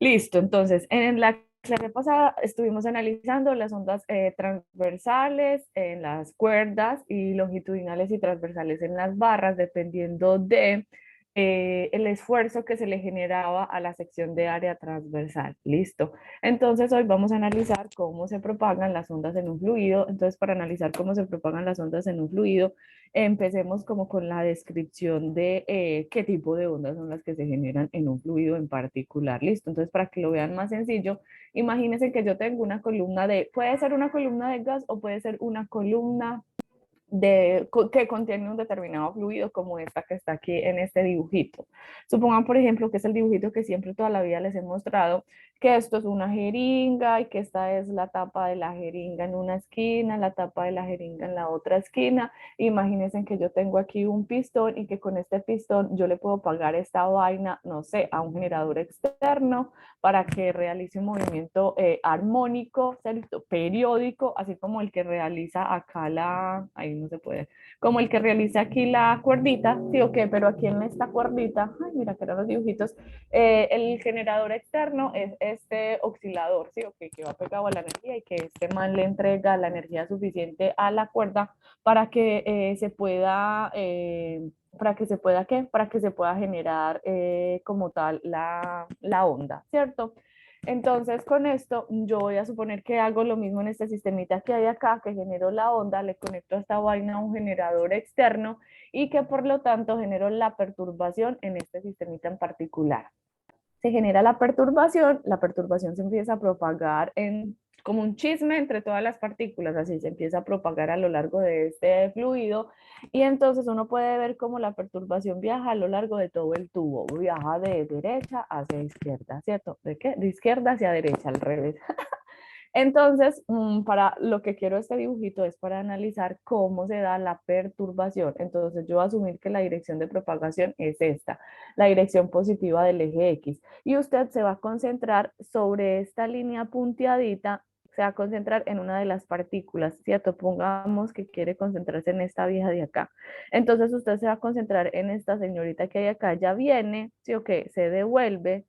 Listo, entonces en la clase pasada estuvimos analizando las ondas transversales en las cuerdas y longitudinales y transversales en las barras, dependiendo de el esfuerzo que se le generaba a la sección de área transversal. Listo. Entonces hoy vamos a analizar cómo se propagan las ondas en un fluido. Entonces, para analizar cómo se propagan las ondas en un fluido, empecemos como con la descripción de qué tipo de ondas son las que se generan en un fluido en particular. Listo. Entonces, para que lo vean más sencillo, imagínense que yo tengo una columna puede ser una columna de gas o puede ser una columna que contiene un determinado fluido como esta que está aquí en este dibujito. Supongan, por ejemplo, que es el dibujito que siempre toda la vida les he mostrado, que esto es una jeringa y que esta es la tapa de la jeringa en una esquina, la tapa de la jeringa en la otra esquina. Imagínense que yo tengo aquí un pistón y que con este pistón yo le puedo pagar esta vaina, no sé, a un generador externo para que realice un movimiento armónico, ¿cierto? Periódico, así como el que realiza acá ahí no se puede, como el que realiza aquí la cuerdita, sí o qué, pero aquí en esta cuerdita, ay, mira que eran los dibujitos, el generador externo es este oscilador, sí o qué, que va pegado a la energía y que este man le entrega la energía suficiente a la cuerda para que se pueda ¿qué? Para que se pueda generar como tal la onda, ¿cierto? Entonces, con esto, yo voy a suponer que hago lo mismo en este sistemita que hay acá, que genero la onda, le conecto a esta vaina a un generador externo y que por lo tanto genero la perturbación en este sistemita en particular. Se genera la perturbación se empieza a propagar como un chisme entre todas las partículas, así se empieza a propagar a lo largo de este fluido y entonces uno puede ver cómo la perturbación viaja a lo largo de todo el tubo, viaja de derecha hacia izquierda, ¿cierto? ¿De qué? De izquierda hacia derecha, al revés. Entonces, para lo que quiero este dibujito es para analizar cómo se da la perturbación. Entonces, yo voy a asumir que la dirección de propagación es esta, la dirección positiva del eje X. Y usted se va a concentrar sobre esta línea punteadita, se va a concentrar en una de las partículas, ¿cierto? Pongamos que quiere concentrarse en esta vieja de acá. Entonces, usted se va a concentrar en esta señorita que hay acá, ya viene, ¿sí o qué? Se devuelve,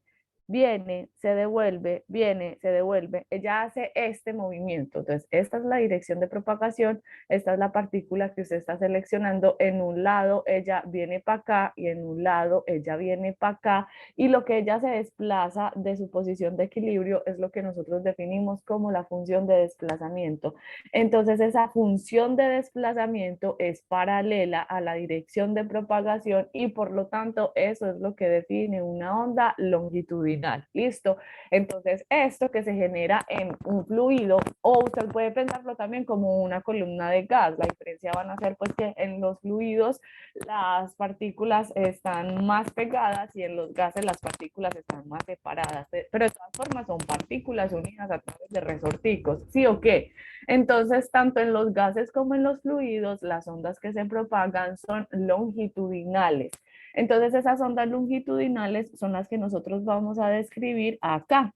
viene, se devuelve, viene, se devuelve. Ella hace este movimiento. Entonces, esta es la dirección de propagación, esta es la partícula que usted está seleccionando. En un lado ella viene para acá y en un lado ella viene para acá. Y lo que ella se desplaza de su posición de equilibrio es lo que nosotros definimos como la función de desplazamiento. Entonces, esa función de desplazamiento es paralela a la dirección de propagación y por lo tanto eso es lo que define una onda longitudinal. ¿Listo? Entonces, esto que se genera en un fluido, o usted puede pensarlo también como una columna de gas. La diferencia van a ser pues que en los fluidos las partículas están más pegadas y en los gases las partículas están más separadas. Pero de todas formas son partículas unidas a través de resorticos, ¿sí o qué? Entonces, tanto en los gases como en los fluidos, las ondas que se propagan son longitudinales. Entonces, esas ondas longitudinales son las que nosotros vamos a describir acá.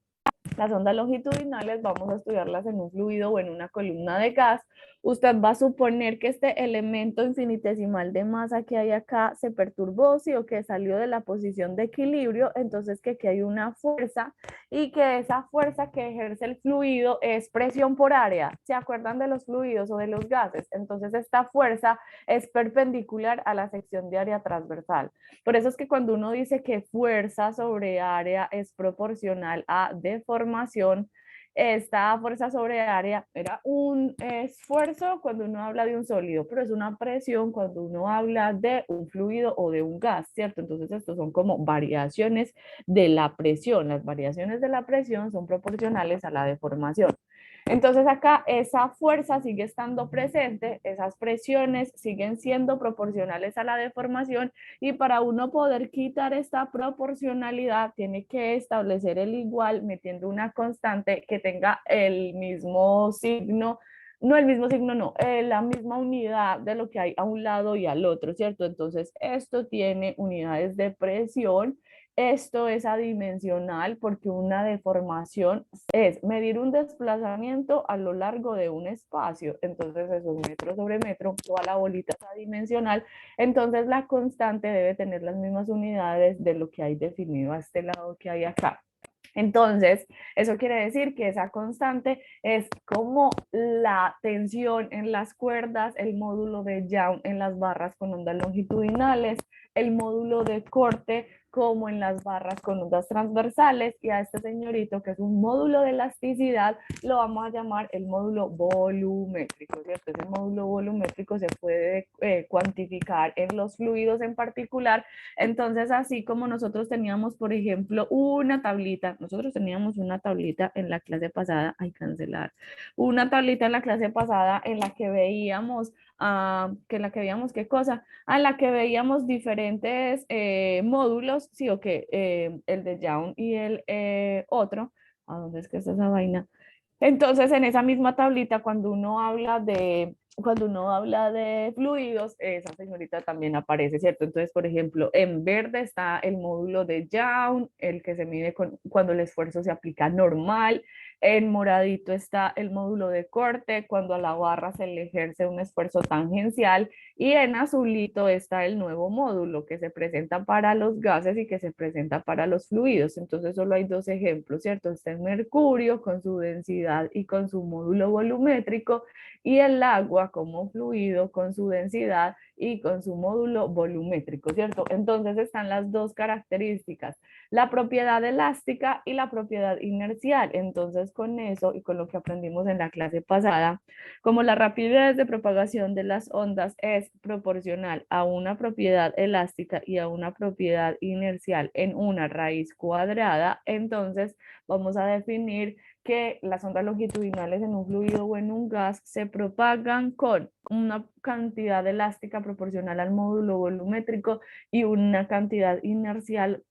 Las ondas longitudinales vamos a estudiarlas en un fluido o en una columna de gas. Usted va a suponer que este elemento infinitesimal de masa que hay acá se perturbó, sí, o que salió de la posición de equilibrio, entonces que aquí hay una fuerza y que esa fuerza que ejerce el fluido es presión por área. ¿Se acuerdan de los fluidos o de los gases? Entonces esta fuerza es perpendicular a la sección de área transversal. Por eso es que cuando uno dice que fuerza sobre área es proporcional a deformación, esta fuerza sobre área era un esfuerzo cuando uno habla de un sólido, pero es una presión cuando uno habla de un fluido o de un gas, ¿cierto? Entonces estos son como variaciones de la presión. Las variaciones de la presión son proporcionales a la deformación. Entonces acá esa fuerza sigue estando presente, esas presiones siguen siendo proporcionales a la deformación y para uno poder quitar esta proporcionalidad tiene que establecer el igual metiendo una constante que tenga el mismo signo, no el mismo signo, no, la misma unidad de lo que hay a un lado y al otro, ¿cierto? Entonces esto tiene unidades de presión. Esto es adimensional porque una deformación es medir un desplazamiento a lo largo de un espacio. Entonces eso es metro sobre metro, toda la bolita es adimensional. Entonces la constante debe tener las mismas unidades de lo que hay definido a este lado que hay acá. Entonces, eso quiere decir que esa constante es como la tensión en las cuerdas, el módulo de Young en las barras con ondas longitudinales, el módulo de corte como en las barras con ondas transversales, y a este señorito, que es un módulo de elasticidad, lo vamos a llamar el módulo volumétrico, ¿cierto? Ese módulo volumétrico se puede cuantificar en los fluidos en particular. Entonces, así como nosotros teníamos, por ejemplo, nosotros teníamos una tablita en la clase pasada, cancelar, una tablita en la clase pasada en la que veíamos, ¿qué cosa? En la que veíamos diferentes módulos, sí, o que el de Young y el otro. ¿A dónde es que está esa vaina? Entonces, en esa misma tablita, cuando uno habla de fluidos, esa señorita también aparece, ¿cierto? Entonces, por ejemplo, en verde está el módulo de Young, el que se mide cuando el esfuerzo se aplica normal. En moradito está el módulo de corte, cuando a la barra se le ejerce un esfuerzo tangencial. Y en azulito está el nuevo módulo que se presenta para los gases y que se presenta para los fluidos. Entonces solo hay dos ejemplos, ¿cierto? Está el mercurio con su densidad y con su módulo volumétrico, y el agua como fluido con su densidad y con su módulo volumétrico, ¿cierto? Entonces están las dos características, la propiedad elástica y la propiedad inercial. Entonces con eso y con lo que aprendimos en la clase pasada, como la rapidez de propagación de las ondas es proporcional a una propiedad elástica y a una propiedad inercial en una raíz cuadrada, entonces vamos a definir que las ondas longitudinales en un fluido o en un gas se propagan con una cantidad elástica proporcional al módulo volumétrico y una cantidad inercial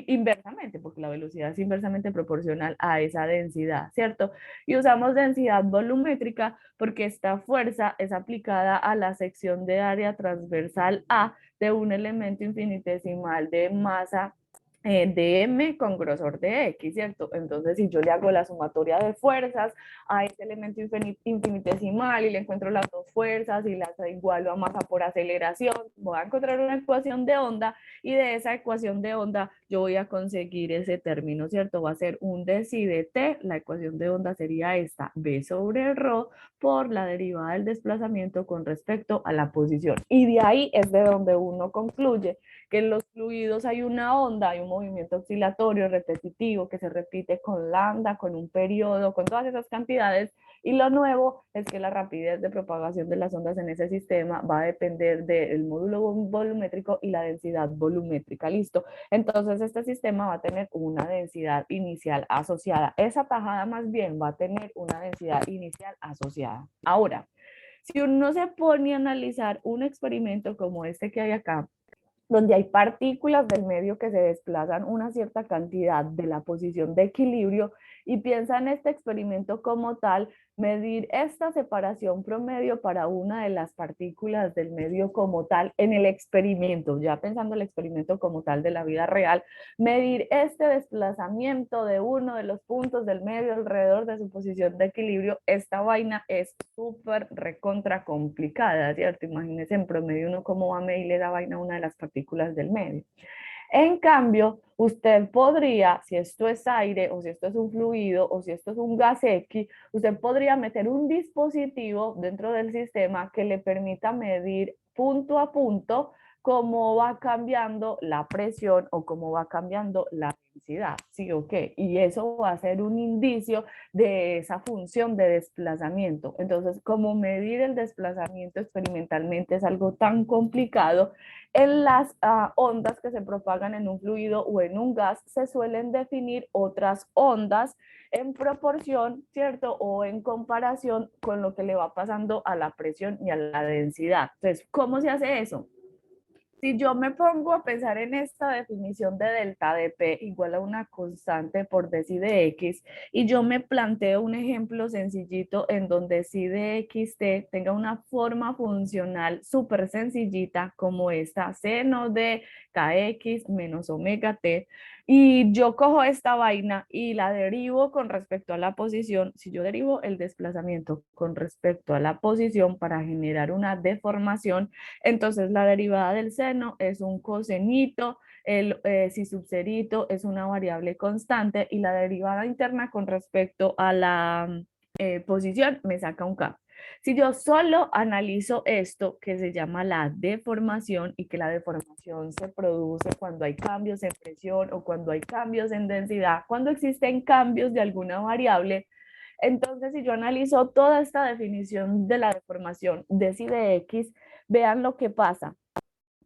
inversamente, porque la velocidad es inversamente proporcional a esa densidad, ¿cierto? Y usamos densidad volumétrica porque esta fuerza es aplicada a la sección de área transversal A de un elemento infinitesimal de masa de M con grosor de X, ¿cierto? Entonces, si yo le hago la sumatoria de fuerzas a este elemento infinitesimal y le encuentro las dos fuerzas y las igualo a masa por aceleración, voy a encontrar una ecuación de onda, y de esa ecuación de onda yo voy a conseguir ese término, ¿cierto? Va a ser un dc de t, la ecuación de onda sería esta, b sobre rho por la derivada del desplazamiento con respecto a la posición. Y de ahí es de donde uno concluye que en los fluidos hay una onda, hay un movimiento oscilatorio repetitivo que se repite con lambda, con un periodo, con todas esas cantidades, y lo nuevo es que la rapidez de propagación de las ondas en ese sistema va a depender del módulo volumétrico y la densidad volumétrica, ¿listo? Entonces este sistema va a tener una densidad inicial asociada. Esa tajada más bien va a tener una densidad inicial asociada. Ahora, si uno se pone a analizar un experimento como este que hay acá, donde hay partículas del medio que se desplazan una cierta cantidad de la posición de equilibrio, y piensa en este experimento como tal, medir esta separación promedio para una de las partículas del medio como tal en el experimento, ya pensando el experimento como tal de la vida real, medir este desplazamiento de uno de los puntos del medio alrededor de su posición de equilibrio, esta vaina es súper recontra complicada, ¿cierto? Imagínense en promedio uno cómo va a medirle esa vaina a una de las partículas del medio. En cambio, usted podría, si esto es aire o si esto es un fluido o si esto es un gas X, usted podría meter un dispositivo dentro del sistema que le permita medir punto a punto cómo va cambiando la presión o cómo va cambiando la densidad, ¿sí o qué? Y eso va a ser un indicio de esa función de desplazamiento. Entonces, como medir el desplazamiento experimentalmente es algo tan complicado, en las ondas que se propagan en un fluido o en un gas se suelen definir otras ondas en proporción, ¿cierto? O en comparación con lo que le va pasando a la presión y a la densidad. Entonces, ¿cómo se hace eso? Si yo me pongo a pensar en esta definición de delta de P igual a una constante por dc de X, y yo me planteo un ejemplo sencillito en donde si de xt tenga una forma funcional súper sencillita como esta, seno de kx menos omega t, Y yo cojo esta vaina y la derivo con respecto a la posición. Si yo derivo el desplazamiento con respecto a la posición para generar una deformación, entonces la derivada del seno es un cosenito, el si subserito es una variable constante y la derivada interna con respecto a la posición me saca un K. Si yo solo analizo esto que se llama la deformación y que la deformación se produce cuando hay cambios en presión o cuando hay cambios en densidad, cuando existen cambios de alguna variable, entonces si yo analizo toda esta definición de la deformación de psi de x, vean lo que pasa.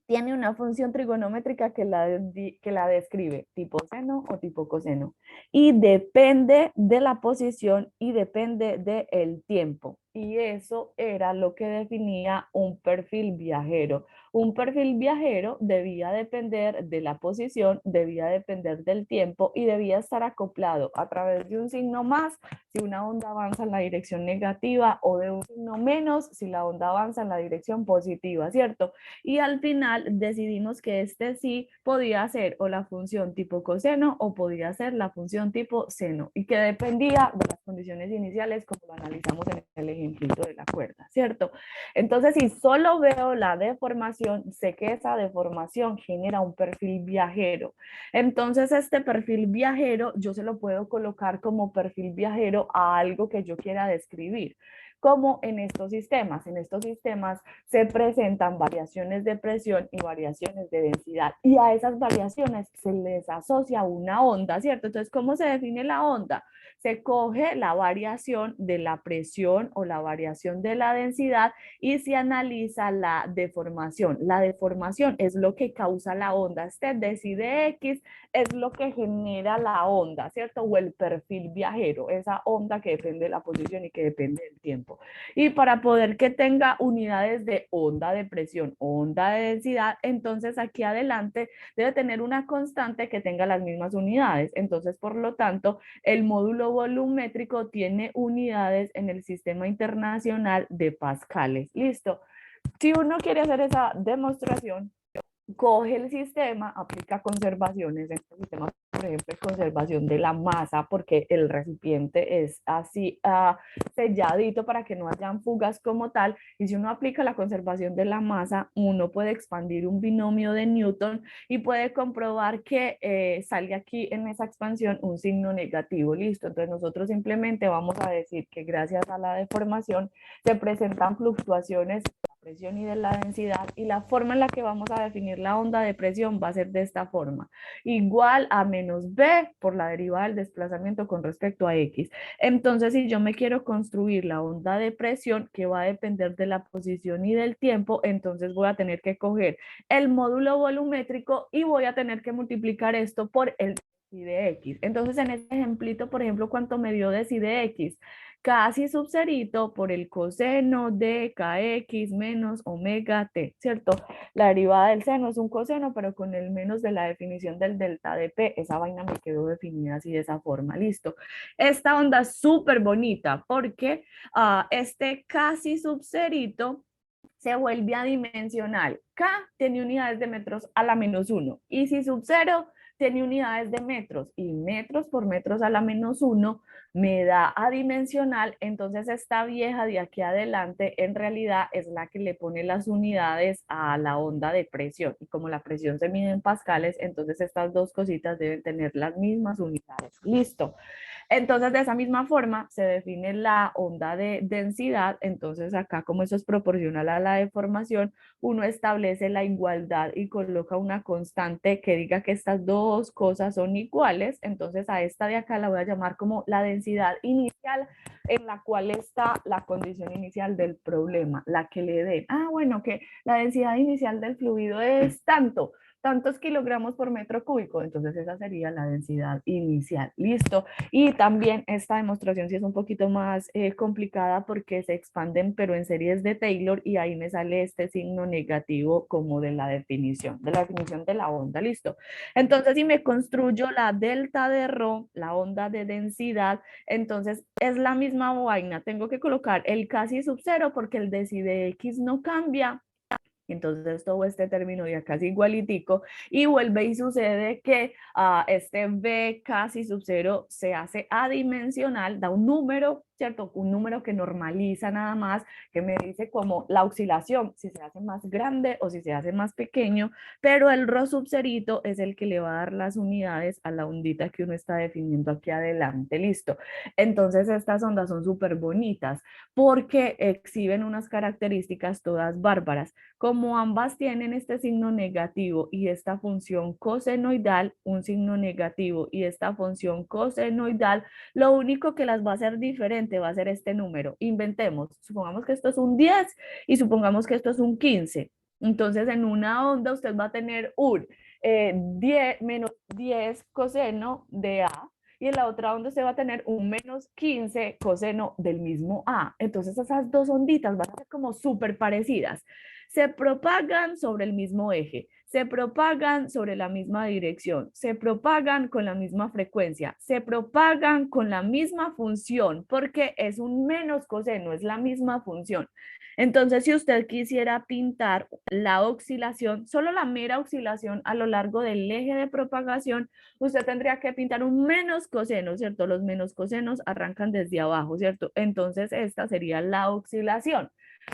Tiene una función trigonométrica que la describe tipo seno o tipo coseno y depende de la posición y depende del tiempo. Y eso era lo que definía un perfil viajero. Un perfil viajero debía depender de la posición, debía depender del tiempo y debía estar acoplado a través de un signo más si una onda avanza en la dirección negativa o de un signo menos si la onda avanza en la dirección positiva, ¿cierto? Y al final decidimos que este sí podía ser o la función tipo coseno o podía ser la función tipo seno y que dependía de las condiciones iniciales como lo analizamos en el ejemplito de la cuerda, ¿cierto? Entonces, si solo veo la deformación, sé que esa deformación genera un perfil viajero. Entonces, este perfil viajero yo se lo puedo colocar como perfil viajero a algo que yo quiera describir como en estos sistemas. En estos sistemas se presentan variaciones de presión y variaciones de densidad y a esas variaciones se les asocia una onda, ¿cierto? Entonces, ¿cómo se define la onda? Se coge la variación de la presión o la variación de la densidad y se analiza la deformación. La deformación es lo que causa la onda. Este decide X es lo que genera la onda, ¿cierto? O el perfil viajero, esa onda que depende de la posición y que depende del tiempo. Y para poder que tenga unidades de onda de presión o onda de densidad, entonces aquí adelante debe tener una constante que tenga las mismas unidades. Entonces, por lo tanto, el módulo volumétrico tiene unidades en el sistema internacional de pascales. Listo. Si uno quiere hacer esa demostración, coge el sistema, aplica conservaciones en este sistema, por ejemplo, conservación de la masa, porque el recipiente es así selladito para que no hayan fugas como tal, y si uno aplica la conservación de la masa, uno puede expandir un binomio de Newton y puede comprobar que sale aquí en esa expansión un signo negativo, listo, entonces nosotros simplemente vamos a decir que gracias a la deformación se presentan fluctuaciones presión y de la densidad y la forma en la que vamos a definir la onda de presión va a ser de esta forma, igual a menos b por la derivada del desplazamiento con respecto a x. Entonces, si yo me quiero construir la onda de presión que va a depender de la posición y del tiempo, entonces voy a tener que coger el módulo volumétrico y voy a tener que multiplicar esto por el deci de x. Entonces, en este ejemplito, por ejemplo, ¿cuánto me dio deci de x? Casi subserito por el coseno de kx menos omega t, ¿cierto? La derivada del seno es un coseno, pero con el menos de la definición del delta de p, esa vaina me quedó definida así de esa forma, listo. Esta onda es súper bonita porque este casi subserito se vuelve adimensional. K tiene unidades de metros a la menos 1 y si sub 0 tiene unidades de metros y metros por metros a la menos 1 me da adimensional, entonces esta vieja de aquí adelante en realidad es la que le pone las unidades a la onda de presión y como la presión se mide en pascales, entonces estas dos cositas deben tener las mismas unidades. Listo. Entonces, de esa misma forma se define la onda de densidad. Entonces, acá como eso es proporcional a la deformación, uno establece la igualdad y coloca una constante que diga que estas dos cosas son iguales. Entonces, a esta de acá la voy a llamar como la densidad inicial en la cual está la condición inicial del problema, la que le den. Bueno, que la densidad inicial del fluido es tanto, tantos kilogramos por metro cúbico, entonces esa sería la densidad inicial. Listo. Y también esta demostración sí es un poquito más complicada porque se expanden pero en series de Taylor y ahí me sale este signo negativo como de la definición de la onda, listo. Entonces si me construyo la delta de ρ, la onda de densidad, entonces es la misma vaina, tengo que colocar el casi sub cero porque el deci de x no cambia Entonces todo este término ya casi igualitico y vuelve y sucede que este b casi sub 0 se hace adimensional, da un número, ¿cierto? Un número que normaliza nada más, que me dice como la oscilación, si se hace más grande o si se hace más pequeño, pero el rho sub cerito es el que le va a dar las unidades a la ondita que uno está definiendo aquí adelante, listo. Entonces estas ondas son súper bonitas porque exhiben unas características todas bárbaras. Como ambas tienen este signo negativo y esta función cosenoidal, un signo negativo y esta función cosenoidal, lo único que las va a hacer diferente va a ser este número. Inventemos, supongamos que esto es un 10 y supongamos que esto es un 15. Entonces en una onda usted va a tener un 10 menos 10 coseno de A y en la otra onda se va a tener un menos 15 coseno del mismo A. Entonces esas dos onditas van a ser como súper parecidas. Se propagan sobre el mismo eje, se propagan sobre la misma dirección, se propagan con la misma frecuencia, se propagan con la misma función, porque es un menos coseno, es la misma función. Entonces, si usted quisiera pintar la oscilación, solo la mera oscilación a lo largo del eje de propagación, usted tendría que pintar un menos coseno, ¿cierto? Los menos cosenos arrancan desde abajo, ¿cierto? Entonces, esta sería la oscilación.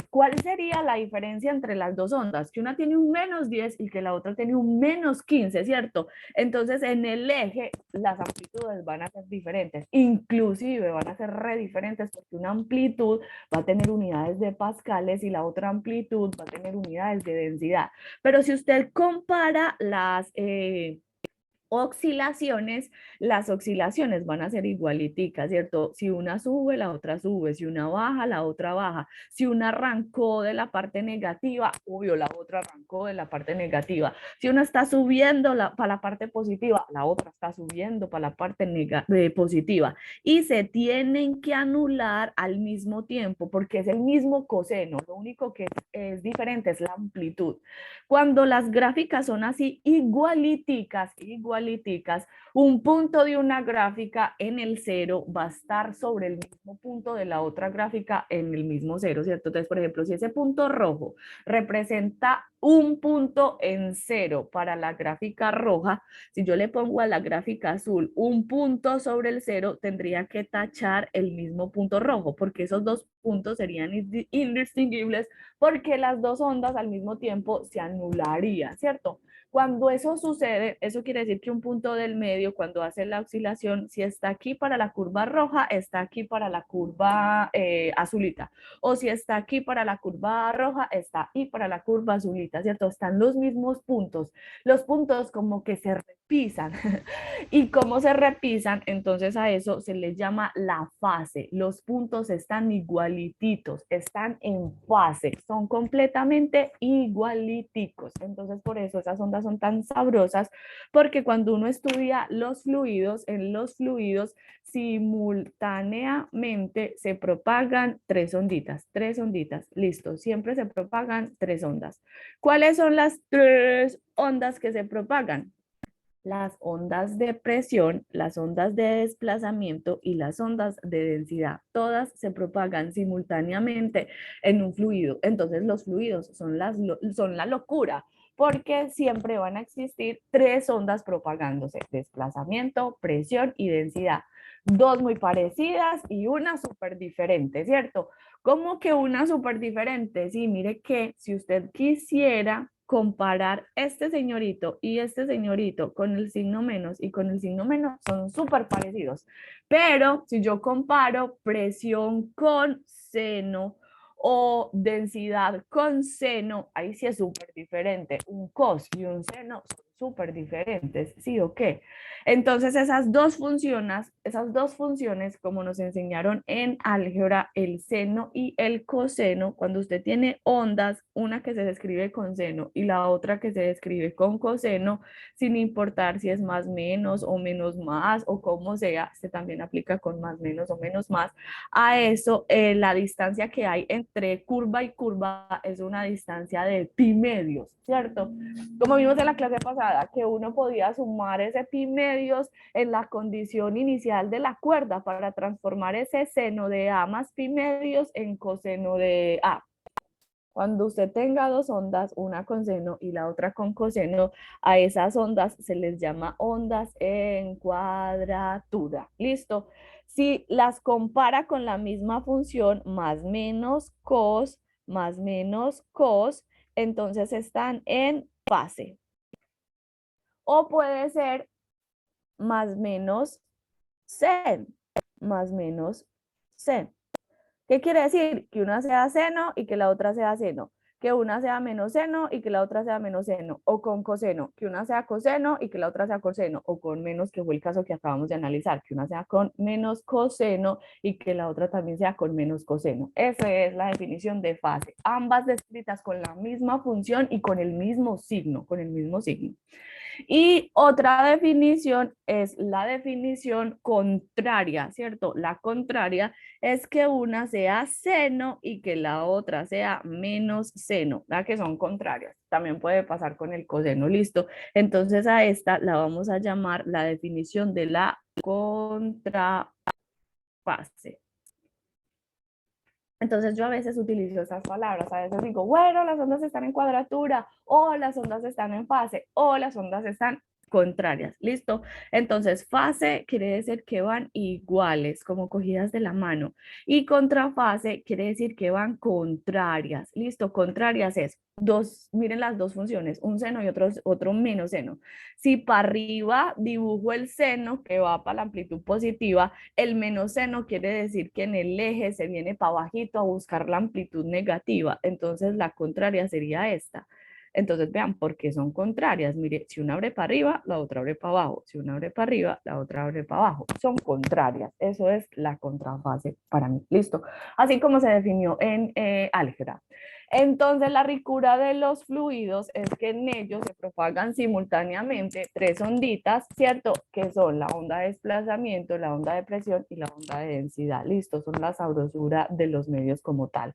¿Cuál sería la diferencia entre las dos ondas? Que una tiene un menos 10 y que la otra tiene un menos 15, ¿cierto? Entonces, en el eje, las amplitudes van a ser diferentes, inclusive van a ser re diferentes porque una amplitud va a tener unidades de pascales y la otra amplitud va a tener unidades de densidad. Pero si usted compara oscilaciones, las oscilaciones van a ser igualiticas, ¿cierto? Si una sube, la otra sube, si una baja, la otra baja, si una arrancó de la parte negativa, obvio, la otra arrancó de la parte negativa, si una está subiendo para la parte positiva, la otra está subiendo para la parte positiva, y se tienen que anular al mismo tiempo, porque es el mismo coseno, lo único que es diferente es la amplitud. Cuando las gráficas son así igualiticas, un punto de una gráfica en el cero va a estar sobre el mismo punto de la otra gráfica en el mismo cero, ¿cierto? Entonces, por ejemplo, si ese punto rojo representa un punto en cero para la gráfica roja, si yo le pongo a la gráfica azul un punto sobre el cero, tendría que tachar el mismo punto rojo, porque esos dos puntos serían indistinguibles porque las dos ondas al mismo tiempo se anularían, ¿cierto? Cuando eso sucede, eso quiere decir que un punto del medio, cuando hace la oscilación, si está aquí para la curva roja, está aquí para la curva azulita. O si está aquí para la curva roja, está ahí para la curva azulita, ¿cierto? Están los mismos puntos. Los puntos como que se repisan. ¿Y cómo se repisan? Entonces a eso se le llama la fase. Los puntos están igualititos, están en fase, son completamente igualiticos. Entonces por eso esas ondas son tan sabrosas, porque cuando uno estudia los fluidos, en los fluidos simultáneamente se propagan tres onditas, listo, siempre se propagan tres ondas. ¿Cuáles son las tres ondas que se propagan? Las ondas de presión, las ondas de desplazamiento y las ondas de densidad. Todas se propagan simultáneamente en un fluido. Entonces los fluidos son la locura porque siempre van a existir tres ondas propagándose, desplazamiento, presión y densidad. Dos muy parecidas y una súper diferente, ¿cierto? ¿Cómo que una súper diferente? Sí, mire que si usted quisiera comparar este señorito y este señorito con el signo menos y con el signo menos son súper parecidos. Pero si yo comparo presión con seno o densidad con seno, ahí sí es súper diferente. Un cos y un seno son súper diferentes, ¿sí o qué? Entonces esas dos funciones, como nos enseñaron en álgebra, el seno y el coseno, cuando usted tiene ondas, una que se describe con seno y la otra que se describe con coseno, sin importar si es más menos o menos más o como sea, se también aplica con más menos o menos más. A eso, la distancia que hay entre curva y curva es una distancia de pi medios, ¿cierto? Como vimos en la clase pasada, que uno podía sumar ese pi medios en la condición inicial de la cuerda para transformar ese seno de A más pi medios en coseno de A. Cuando usted tenga dos ondas, una con seno y la otra con coseno, a esas ondas se les llama ondas en cuadratura. ¿Listo? Si las compara con la misma función, más menos cos, entonces están en fase. O puede ser más menos sen, más menos sen. ¿Qué quiere decir? Que una sea seno y que la otra sea seno. Que una sea menos seno y que la otra sea menos seno. O con coseno, que una sea coseno y que la otra sea coseno. O con menos, que fue el caso que acabamos de analizar, que una sea con menos coseno y que la otra también sea con menos coseno. Esa es la definición de fase. Ambas descritas con la misma función y con el mismo signo, con el mismo signo. Y otra definición es la definición contraria, ¿cierto? La contraria es que una sea seno y que la otra sea menos seno, ¿verdad? Que son contrarias. También puede pasar con el coseno, listo. Entonces a esta la vamos a llamar la definición de la contrafase. Entonces yo a veces utilizo esas palabras, a veces digo, bueno, las ondas están en cuadratura, o las ondas están en fase, o las ondas están contrarias, ¿listo? Entonces fase quiere decir que van iguales, como cogidas de la mano, y contrafase quiere decir que van contrarias, ¿listo? Contrarias es dos, miren las dos funciones, un seno y otro menos seno. Si para arriba dibujo el seno que va para la amplitud positiva, el menos seno quiere decir que en el eje se viene para bajito a buscar la amplitud negativa. Entonces la contraria sería esta. Entonces vean por qué son contrarias. Mire, si una abre para arriba, la otra abre para abajo. Si una abre para arriba, la otra abre para abajo. Son contrarias. Eso es la contrafase para mí. Listo. Así como se definió en álgebra. Entonces, la ricura de los fluidos es que en ellos se propagan simultáneamente tres onditas, ¿cierto? Que son la onda de desplazamiento, la onda de presión y la onda de densidad. Listo, son la sabrosura de los medios como tal.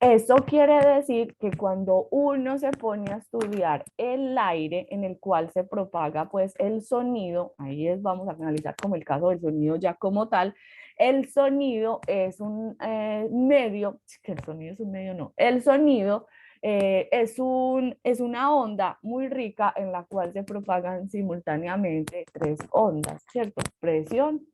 Eso quiere decir que cuando uno se pone a estudiar el aire en el cual se propaga pues el sonido, ahí es, vamos a analizar como el caso del sonido ya como tal, el sonido es un medio, que el sonido es un medio, no, el sonido es una onda muy rica en la cual se propagan simultáneamente tres ondas, ¿cierto? Presión,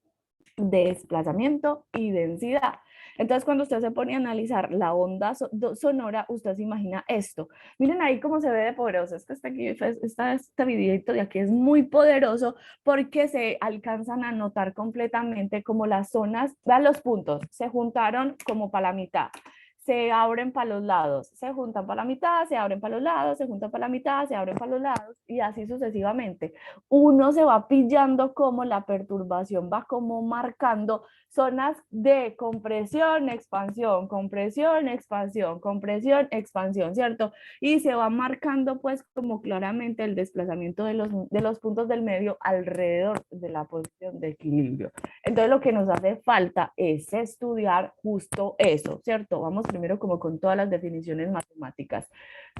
desplazamiento y densidad. Entonces, cuando usted se pone a analizar la onda sonora, usted se imagina esto. Miren ahí cómo se ve de poderoso. Es que este videito de aquí es muy poderoso porque se alcanzan a notar completamente como las zonas, vean los puntos, se juntaron como para la mitad, se abren para los lados, se juntan para la mitad, se abren para los lados, se juntan para la mitad, se abren para los lados y así sucesivamente. Uno se va pillando como la perturbación va como marcando zonas de compresión, expansión, compresión, expansión, compresión, expansión, ¿cierto? Y se va marcando pues como claramente el desplazamiento de los puntos del medio alrededor de la posición de equilibrio. Entonces lo que nos hace falta es estudiar justo eso, ¿cierto? Vamos primero como con todas las definiciones matemáticas.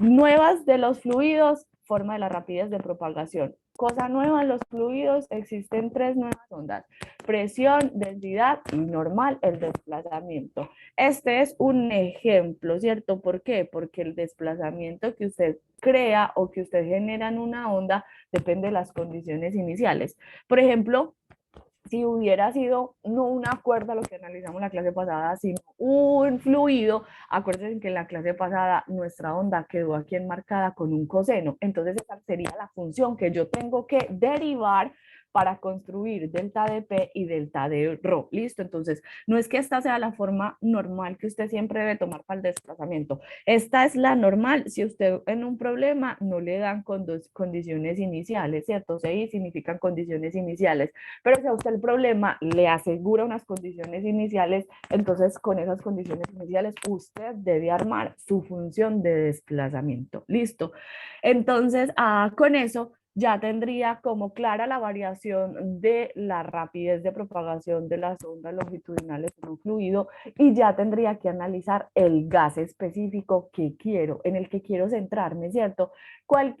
Nuevas de los fluidos, forma de la rapidez de propagación. Cosa nueva en los fluidos, existen tres nuevas ondas: presión, densidad y normal, el desplazamiento. Este es un ejemplo, ¿cierto? ¿Por qué? Porque el desplazamiento que usted crea o que usted genera en una onda depende de las condiciones iniciales. Por ejemplo, si hubiera sido no una cuerda, lo que analizamos la clase pasada, sino un fluido, acuérdense que en la clase pasada nuestra onda quedó aquí enmarcada con un coseno, entonces esa sería la función que yo tengo que derivar para construir delta de P y delta de Rho. ¿Listo? Entonces, no es que esta sea la forma normal que usted siempre debe tomar para el desplazamiento. Esta es la normal si usted en un problema no le dan condiciones iniciales, ¿cierto? CI significan condiciones iniciales, pero si a usted el problema le asegura unas condiciones iniciales, entonces con esas condiciones iniciales usted debe armar su función de desplazamiento. ¿Listo? Entonces, con eso ya tendría como clara la variación de la rapidez de propagación de las ondas longitudinales en un fluido y ya tendría que analizar el gas específico que quiero, en el que quiero centrarme, ¿cierto? ¿Cuál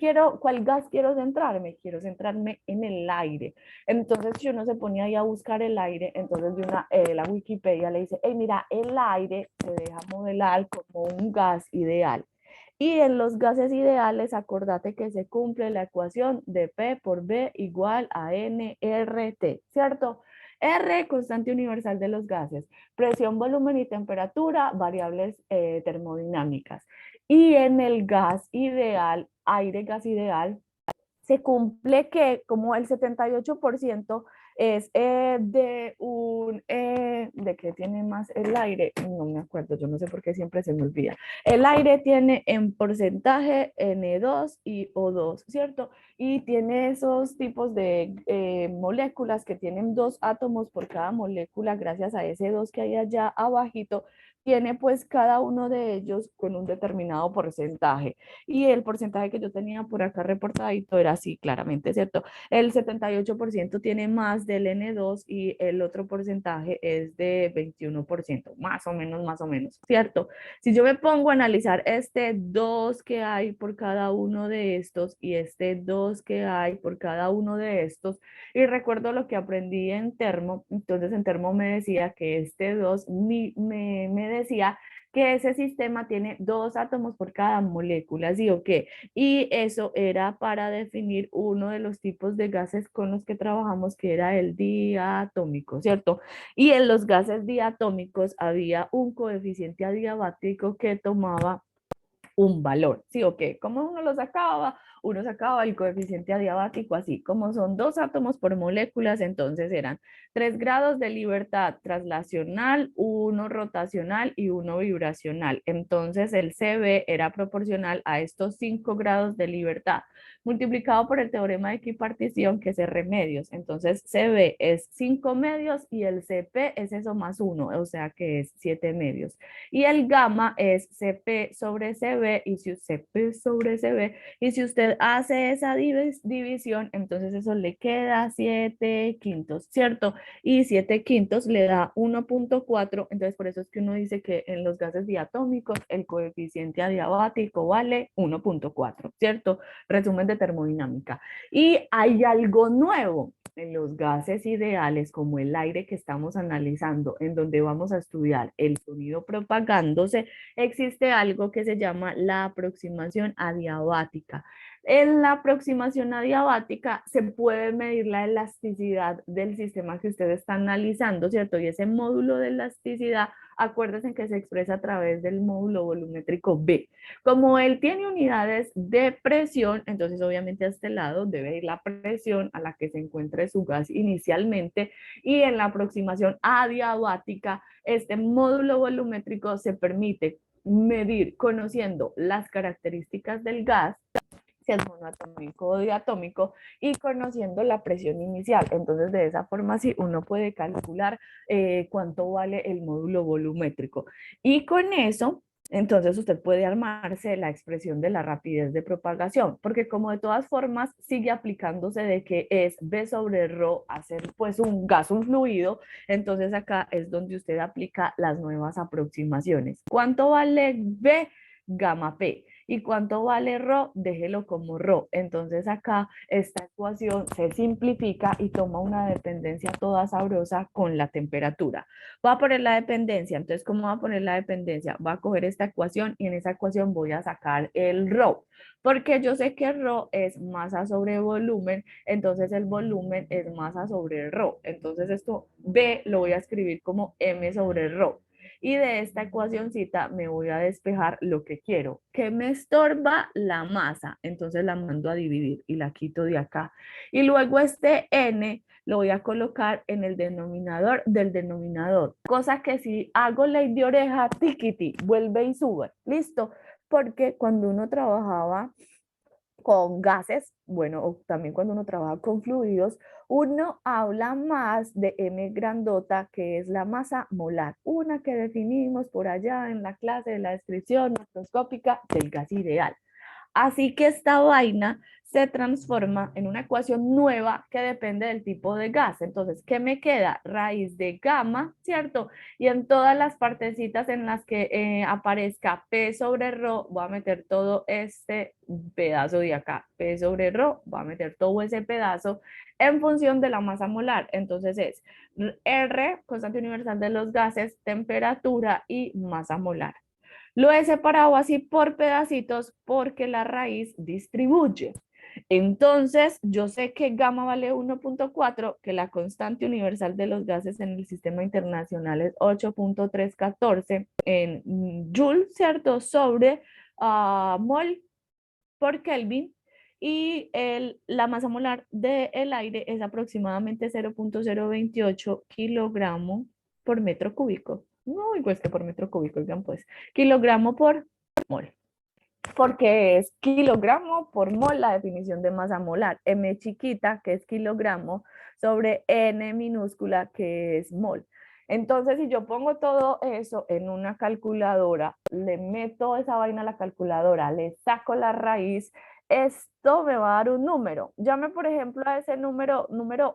gas quiero centrarme? Quiero centrarme en el aire. Entonces, si uno se ponía ahí a buscar el aire, entonces la Wikipedia le dice, hey, mira, el aire se deja modelar como un gas ideal. Y en los gases ideales, acordate que se cumple la ecuación de P por B igual a nRT, ¿cierto? R, constante universal de los gases, presión, volumen y temperatura, variables termodinámicas. Y en el gas ideal, aire gas ideal, se cumple que como el 78% es ¿de qué tiene más el aire? No me acuerdo, yo no sé por qué siempre se me olvida. El aire tiene en porcentaje N2 y O2, ¿cierto? Y tiene esos tipos de moléculas que tienen dos átomos por cada molécula, gracias a ese 2 que hay allá abajito, tiene pues cada uno de ellos con un determinado porcentaje. Y el porcentaje que yo tenía por acá reportadito era así, claramente, ¿cierto? El 78% tiene más del N2 y el otro porcentaje es de 21%, más o menos, ¿cierto? Si yo me pongo a analizar este 2 que hay por cada uno de estos y este 2 que hay por cada uno de estos, y recuerdo lo que aprendí en termo, entonces en termo me decía que este 2 me decía que ese sistema tiene dos átomos por cada molécula, ¿sí o qué? Y eso era para definir uno de los tipos de gases con los que trabajamos, que era el diatómico, ¿cierto? Y en los gases diatómicos había un coeficiente adiabático que tomaba un valor, ¿sí o qué? ¿Cómo uno lo sacaba? Uno sacaba el coeficiente adiabático así, como son dos átomos por moléculas, entonces eran 3 grados de libertad traslacional, uno rotacional y uno vibracional. Entonces el CB era proporcional a estos 5 grados de libertad, multiplicado por el teorema de equipartición, que es R medios. Entonces CB es 5 medios y el CP es eso más 1, o sea que es 7 medios. Y el gamma es CP sobre CB y si CP sobre CB y si usted hace esa división, entonces eso le queda 7 quintos, ¿cierto? Y 7 quintos le da 1.4, entonces por eso es que uno dice que en los gases diatómicos el coeficiente adiabático vale 1.4, ¿cierto? Resumen de termodinámica. Y hay algo nuevo en los gases ideales, como el aire que estamos analizando, en donde vamos a estudiar el sonido propagándose, existe algo que se llama la aproximación adiabática. En la aproximación adiabática se puede medir la elasticidad del sistema que usted está analizando, ¿cierto? Y ese módulo de elasticidad, acuérdense que se expresa a través del módulo volumétrico B. Como él tiene unidades de presión, entonces obviamente a este lado debe ir la presión a la que se encuentre su gas inicialmente, y en la aproximación adiabática, este módulo volumétrico se permite medir conociendo las características del gas, si es monoatómico o diatómico, y conociendo la presión inicial. Entonces, de esa forma, sí, uno puede calcular cuánto vale el módulo volumétrico. Y con eso, entonces usted puede armarse la expresión de la rapidez de propagación, porque como de todas formas sigue aplicándose de que es B sobre ρ hacer pues un gas, un fluido, entonces acá es donde usted aplica las nuevas aproximaciones. ¿Cuánto vale B? Gamma P. ¿Y cuánto vale ρ? Déjelo como ρ. Entonces acá esta ecuación se simplifica y toma una dependencia toda sabrosa con la temperatura. Voy a poner la dependencia. Entonces, ¿cómo voy a poner la dependencia? Voy a coger esta ecuación y en esa ecuación voy a sacar el ρ. Porque yo sé que ρ es masa sobre volumen, entonces el volumen es masa sobre ρ. Entonces esto B lo voy a escribir como m sobre ρ. Y de esta ecuacióncita me voy a despejar lo que quiero. ¿Qué me estorba? La masa. Entonces la mando a dividir y la quito de acá. Y luego este n lo voy a colocar en el denominador del denominador. Cosa que si hago ley de oreja, tiquiti, vuelve y sube. ¿Listo? Porque cuando uno trabajaba con gases, bueno, o también cuando uno trabaja con fluidos, uno habla más de M grandota, que es la masa molar, una que definimos por allá en la clase de la descripción macroscópica del gas ideal. Así que esta vaina se transforma en una ecuación nueva que depende del tipo de gas. Entonces, ¿qué me queda? Raíz de gamma, ¿cierto? Y en todas las partecitas en las que aparezca P sobre ρ, voy a meter todo este pedazo de acá. P sobre ρ, voy a meter todo ese pedazo en función de la masa molar. Entonces es R, constante universal de los gases, temperatura y masa molar. Lo he separado así por pedacitos porque la raíz distribuye. Entonces, yo sé que gamma vale 1.4, que la constante universal de los gases en el sistema internacional es 8.314 en Joule, ¿cierto? Sobre mol por Kelvin. Y la masa molar del aire es aproximadamente 0.028 kilogramo por metro cúbico. No, igual que por metro cúbico, oigan pues, kilogramo por mol, porque es kilogramo por mol la definición de masa molar. M chiquita, que es kilogramo, sobre N minúscula, que es mol. Entonces, si yo pongo todo eso en una calculadora, le meto esa vaina a la calculadora, le saco la raíz, esto me va a dar un número. Llame, por ejemplo, a ese número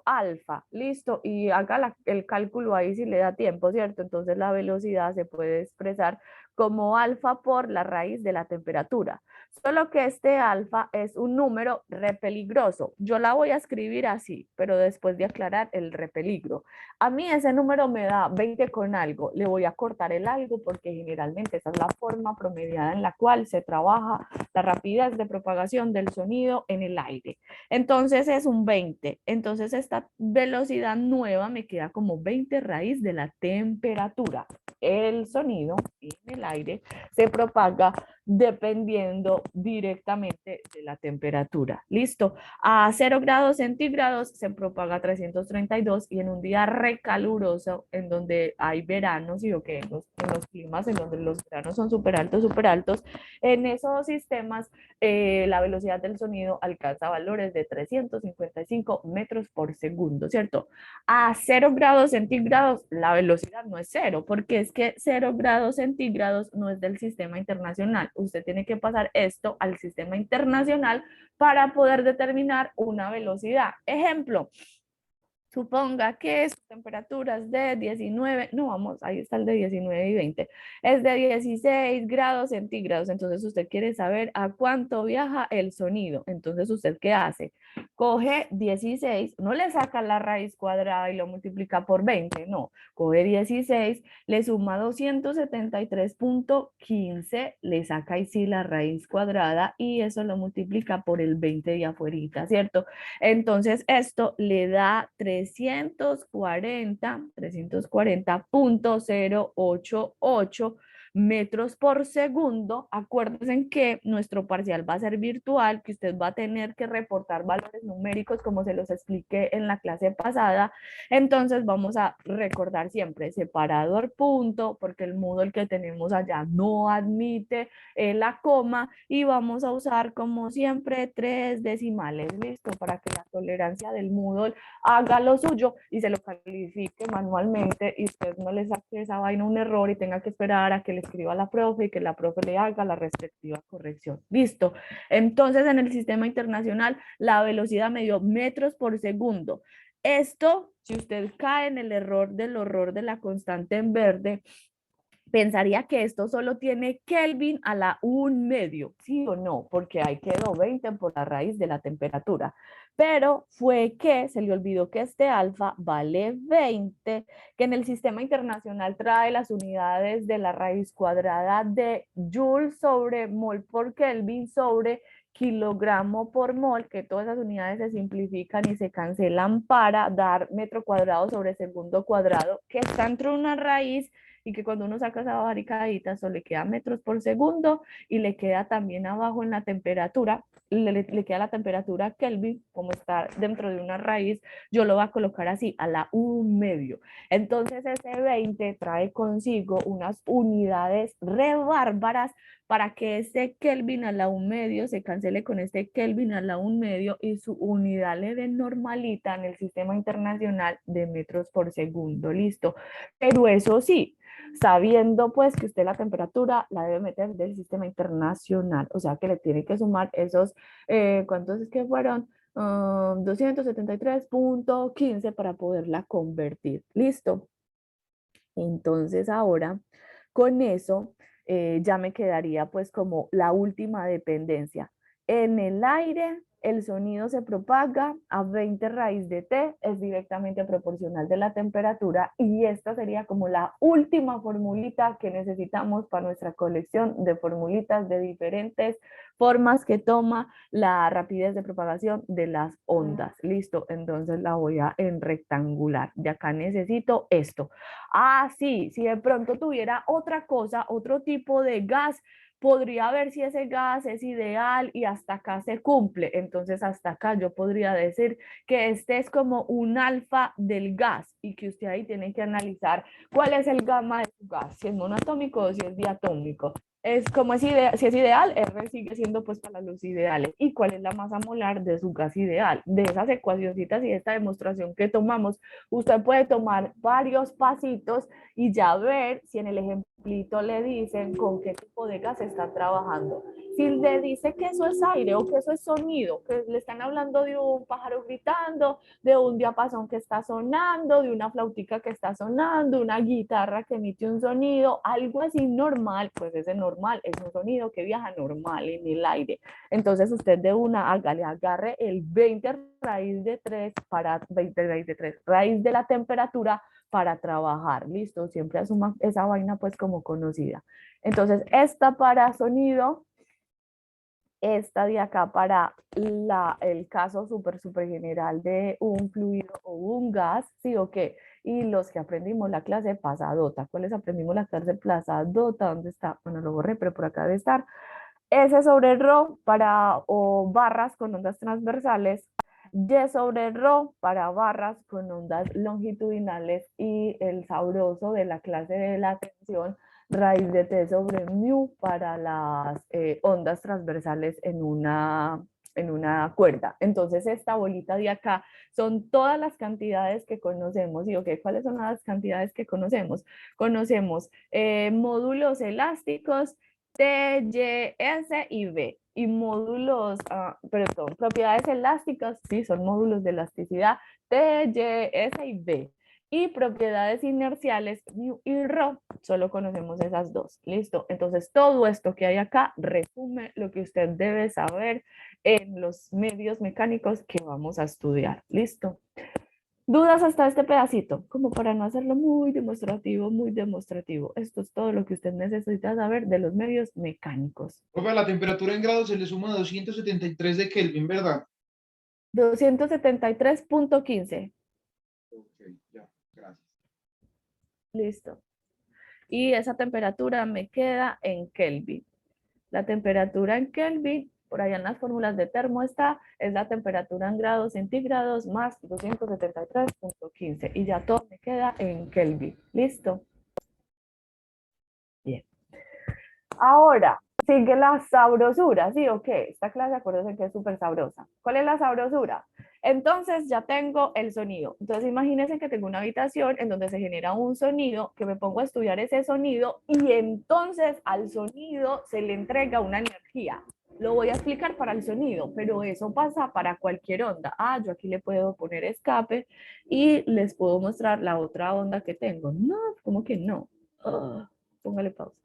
alfa, listo, y haga el cálculo ahí si le da tiempo, ¿cierto? Entonces la velocidad se puede expresar como alfa por la raíz de la temperatura. Solo que este alfa es un número repeligroso. Yo la voy a escribir así, pero después de aclarar el repeligro. A mí ese número me da 20 con algo. Le voy a cortar el algo porque generalmente esa es la forma promediada en la cual se trabaja la rapidez de propagación del sonido en el aire. Entonces es un 20. Entonces esta velocidad nueva me queda como 20 raíz de la temperatura. El sonido en el aire se propaga dependiendo directamente de la temperatura. Listo. A 0 grados centígrados se propaga 332 y en un día recaluroso en donde hay veranos y okay, en los climas en donde los veranos son súper altos, en esos sistemas la velocidad del sonido alcanza valores de 355 metros por segundo, ¿cierto? A 0 grados centígrados la velocidad no es cero, porque es que 0 grados centígrados no es del sistema internacional. Usted tiene que pasar esto al sistema internacional para poder determinar una velocidad. Ejemplo, suponga que su temperatura es de 19, no vamos, ahí está el de 19 y 20, es de 16 grados centígrados, entonces usted quiere saber a cuánto viaja el sonido, entonces usted ¿qué hace? Coge 16, no le saca la raíz cuadrada y lo multiplica por 20, no, coge 16, le suma 273.15, le saca ahí sí la raíz cuadrada y eso lo multiplica por el 20 de afuerita, ¿cierto? Entonces esto le da 340.088 metros por segundo. Acuérdense que nuestro parcial va a ser virtual, que usted va a tener que reportar valores numéricos como se los expliqué en la clase pasada. Entonces vamos a recordar siempre separador punto, porque el Moodle que tenemos allá no admite la coma y vamos a usar como siempre 3 decimales, listo, para que la tolerancia del Moodle haga lo suyo y se lo califique manualmente y usted no le saque esa vaina un error y tenga que esperar a que le escriba a la profe y que la profe le haga la respectiva corrección, listo. Entonces en el sistema internacional la velocidad me dio metros por segundo. Esto, si usted cae en el error del horror de la constante en verde, pensaría que esto solo tiene Kelvin a la 1/2, ¿sí o no? Porque ahí quedó 20 por la raíz de la temperatura. Pero fue que se le olvidó que este alfa vale 20, que en el sistema internacional trae las unidades de la raíz cuadrada de Joule sobre mol por Kelvin sobre kilogramo por mol, que todas esas unidades se simplifican y se cancelan para dar metro cuadrado sobre segundo cuadrado, que está entre una raíz y que cuando uno saca esa barricadita, eso le queda metros por segundo y le queda también abajo en la temperatura, le queda la temperatura Kelvin, como está dentro de una raíz, yo lo voy a colocar así, a la 1/2. Entonces ese 20 trae consigo unas unidades re bárbaras para que este Kelvin a la 1/2 se cancele con este Kelvin a la 1/2 y su unidad le dé normalita en el sistema internacional de metros por segundo, listo. Pero eso sí, sabiendo pues que usted la temperatura la debe meter del sistema internacional, o sea que le tiene que sumar esos, ¿cuántos es que fueron? 273.15 para poderla convertir. Listo. Entonces ahora con eso ya me quedaría pues como la última dependencia, En el aire, el sonido se propaga a 20 raíz de t, es directamente proporcional de la temperatura y esta sería como la última formulita que necesitamos para nuestra colección de formulitas de diferentes formas que toma la rapidez de propagación de las ondas. Listo, entonces la voy a en rectangular. De acá necesito esto. Ah, sí, si de pronto tuviera otra cosa, otro tipo de gas, podría ver si ese gas es ideal y hasta acá se cumple. Entonces hasta acá yo podría decir que este es como un alfa del gas y que usted ahí tiene que analizar cuál es el gamma de su gas, si es monoatómico o si es diatómico. Es como si es ideal, R sigue siendo pues para los ideales. ¿Y cuál es la masa molar de su gas ideal? De esas ecuacioncitas y de esta demostración que tomamos, usted puede tomar varios pasitos y ya ver si en el ejemplito le dicen con qué tipo de gas está trabajando. Si le dice que eso es aire o que eso es sonido, que le están hablando de un pájaro gritando, de un diapasón que está sonando, de una flautica que está sonando, una guitarra que emite un sonido, algo así normal, pues ese normal es un sonido que viaja normal en el aire. Entonces usted de una hágale, agarre el 20 raíz de 3 para 20 raíz de 3, raíz de la temperatura para trabajar, listo, siempre asuma esa vaina pues como conocida. Entonces, esta para sonido, esta de acá para el caso súper general de un fluido o un gas, sí o qué. Y los que aprendimos la clase pasadota, ¿cuáles aprendimos la clase pasadota? ¿Dónde está? Bueno, lo borré, pero por acá debe estar. S sobre ρ para o barras con ondas transversales, Y sobre ρ para barras con ondas longitudinales y el sabroso de la clase de la tensión, raíz de T sobre mu para las ondas transversales en una cuerda. Entonces esta bolita de acá son todas las cantidades que conocemos. ¿Y okay, cuáles son las cantidades que conocemos? Conocemos módulos elásticos, T, Y, S y B. Y módulos, perdón, propiedades elásticas, sí, son módulos de elasticidad, T, Y, S y B. Y propiedades inerciales, mu y ρ, solo conocemos esas dos. Listo. Entonces, todo esto que hay acá resume lo que usted debe saber en los medios mecánicos que vamos a estudiar. Listo. ¿Dudas hasta este pedacito? Como para no hacerlo muy demostrativo, muy demostrativo. Esto es todo lo que usted necesita saber de los medios mecánicos. Profe, a la temperatura en grados se le suma 273 de Kelvin, ¿verdad? 273.15. Ok, ya, gracias. Listo. Y esa temperatura me queda en Kelvin. La temperatura en Kelvin, por allá en las fórmulas de termo está, es la temperatura en grados centígrados más 273.15. Y ya todo me queda en Kelvin. ¿Listo? Bien. Ahora, sigue la sabrosura, ¿sí o qué? Esta clase, acuérdense que es súper sabrosa. ¿Cuál es la sabrosura? Entonces ya tengo el sonido. Entonces imagínense que tengo una habitación en donde se genera un sonido, que me pongo a estudiar ese sonido y entonces al sonido se le entrega una energía. Lo voy a explicar para el sonido, pero eso pasa para cualquier onda. Ah, yo aquí le puedo poner escape y les puedo mostrar la otra onda que tengo. No, ¿cómo que no? Póngale pausa.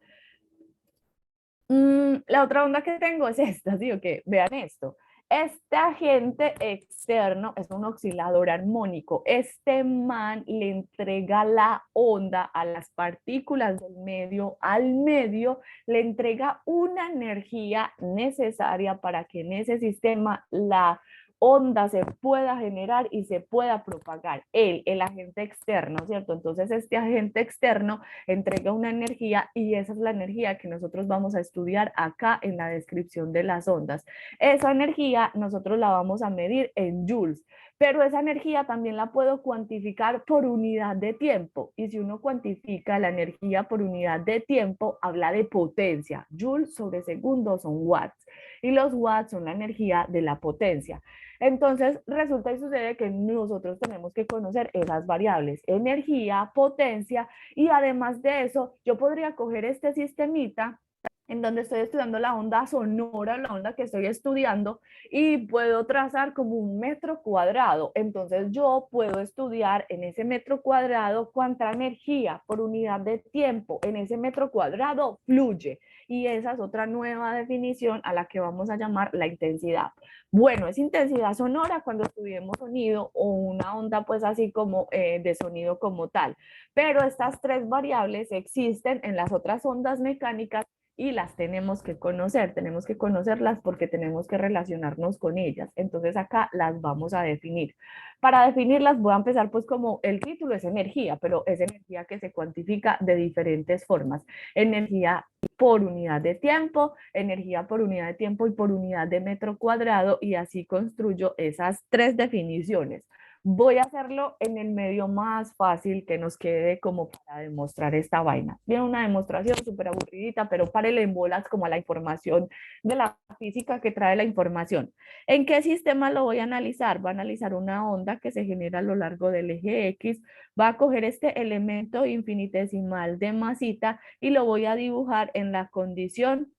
La otra onda que tengo es esta, ¿sí o qué? Vean esto. Este agente externo es un oscilador armónico. Este man le entrega la onda a las partículas del medio, al medio, le entrega una energía necesaria para que en ese sistema la onda se pueda generar y se pueda propagar. El agente externo, ¿cierto? Entonces este agente externo entrega una energía y esa es la energía que nosotros vamos a estudiar acá en la descripción de las ondas. Esa energía nosotros la vamos a medir en joules, pero esa energía también la puedo cuantificar por unidad de tiempo. Y si uno cuantifica la energía por unidad de tiempo, habla de potencia. Joules sobre segundo son watts. Y los watts son la energía de la potencia. Entonces, resulta y sucede que nosotros tenemos que conocer esas variables, energía, potencia, y además de eso, yo podría coger este sistemita en donde estoy estudiando la onda sonora, la onda que estoy estudiando, y puedo trazar como un metro cuadrado. Entonces yo puedo estudiar en ese metro cuadrado cuánta energía por unidad de tiempo en ese metro cuadrado fluye. Y esa es otra nueva definición a la que vamos a llamar la intensidad. Bueno, es intensidad sonora cuando estudiemos sonido o una onda pues así como de sonido como tal. Pero estas tres variables existen en las otras ondas mecánicas y las tenemos que conocerlas porque tenemos que relacionarnos con ellas. Entonces acá las vamos a definir. Para definirlas voy a empezar pues como el título es energía, pero es energía que se cuantifica de diferentes formas. Energía por unidad de tiempo, energía por unidad de tiempo y por unidad de metro cuadrado, y así construyo esas tres definiciones. Voy a hacerlo en el medio más fácil que nos quede como para demostrar esta vaina. Viene una demostración súper aburridita, pero párele en bolas como a la información de la física que trae la información. ¿En qué sistema lo voy a analizar? Va a analizar una onda que se genera a lo largo del eje X, va a coger este elemento infinitesimal de masita y lo voy a dibujar en la condición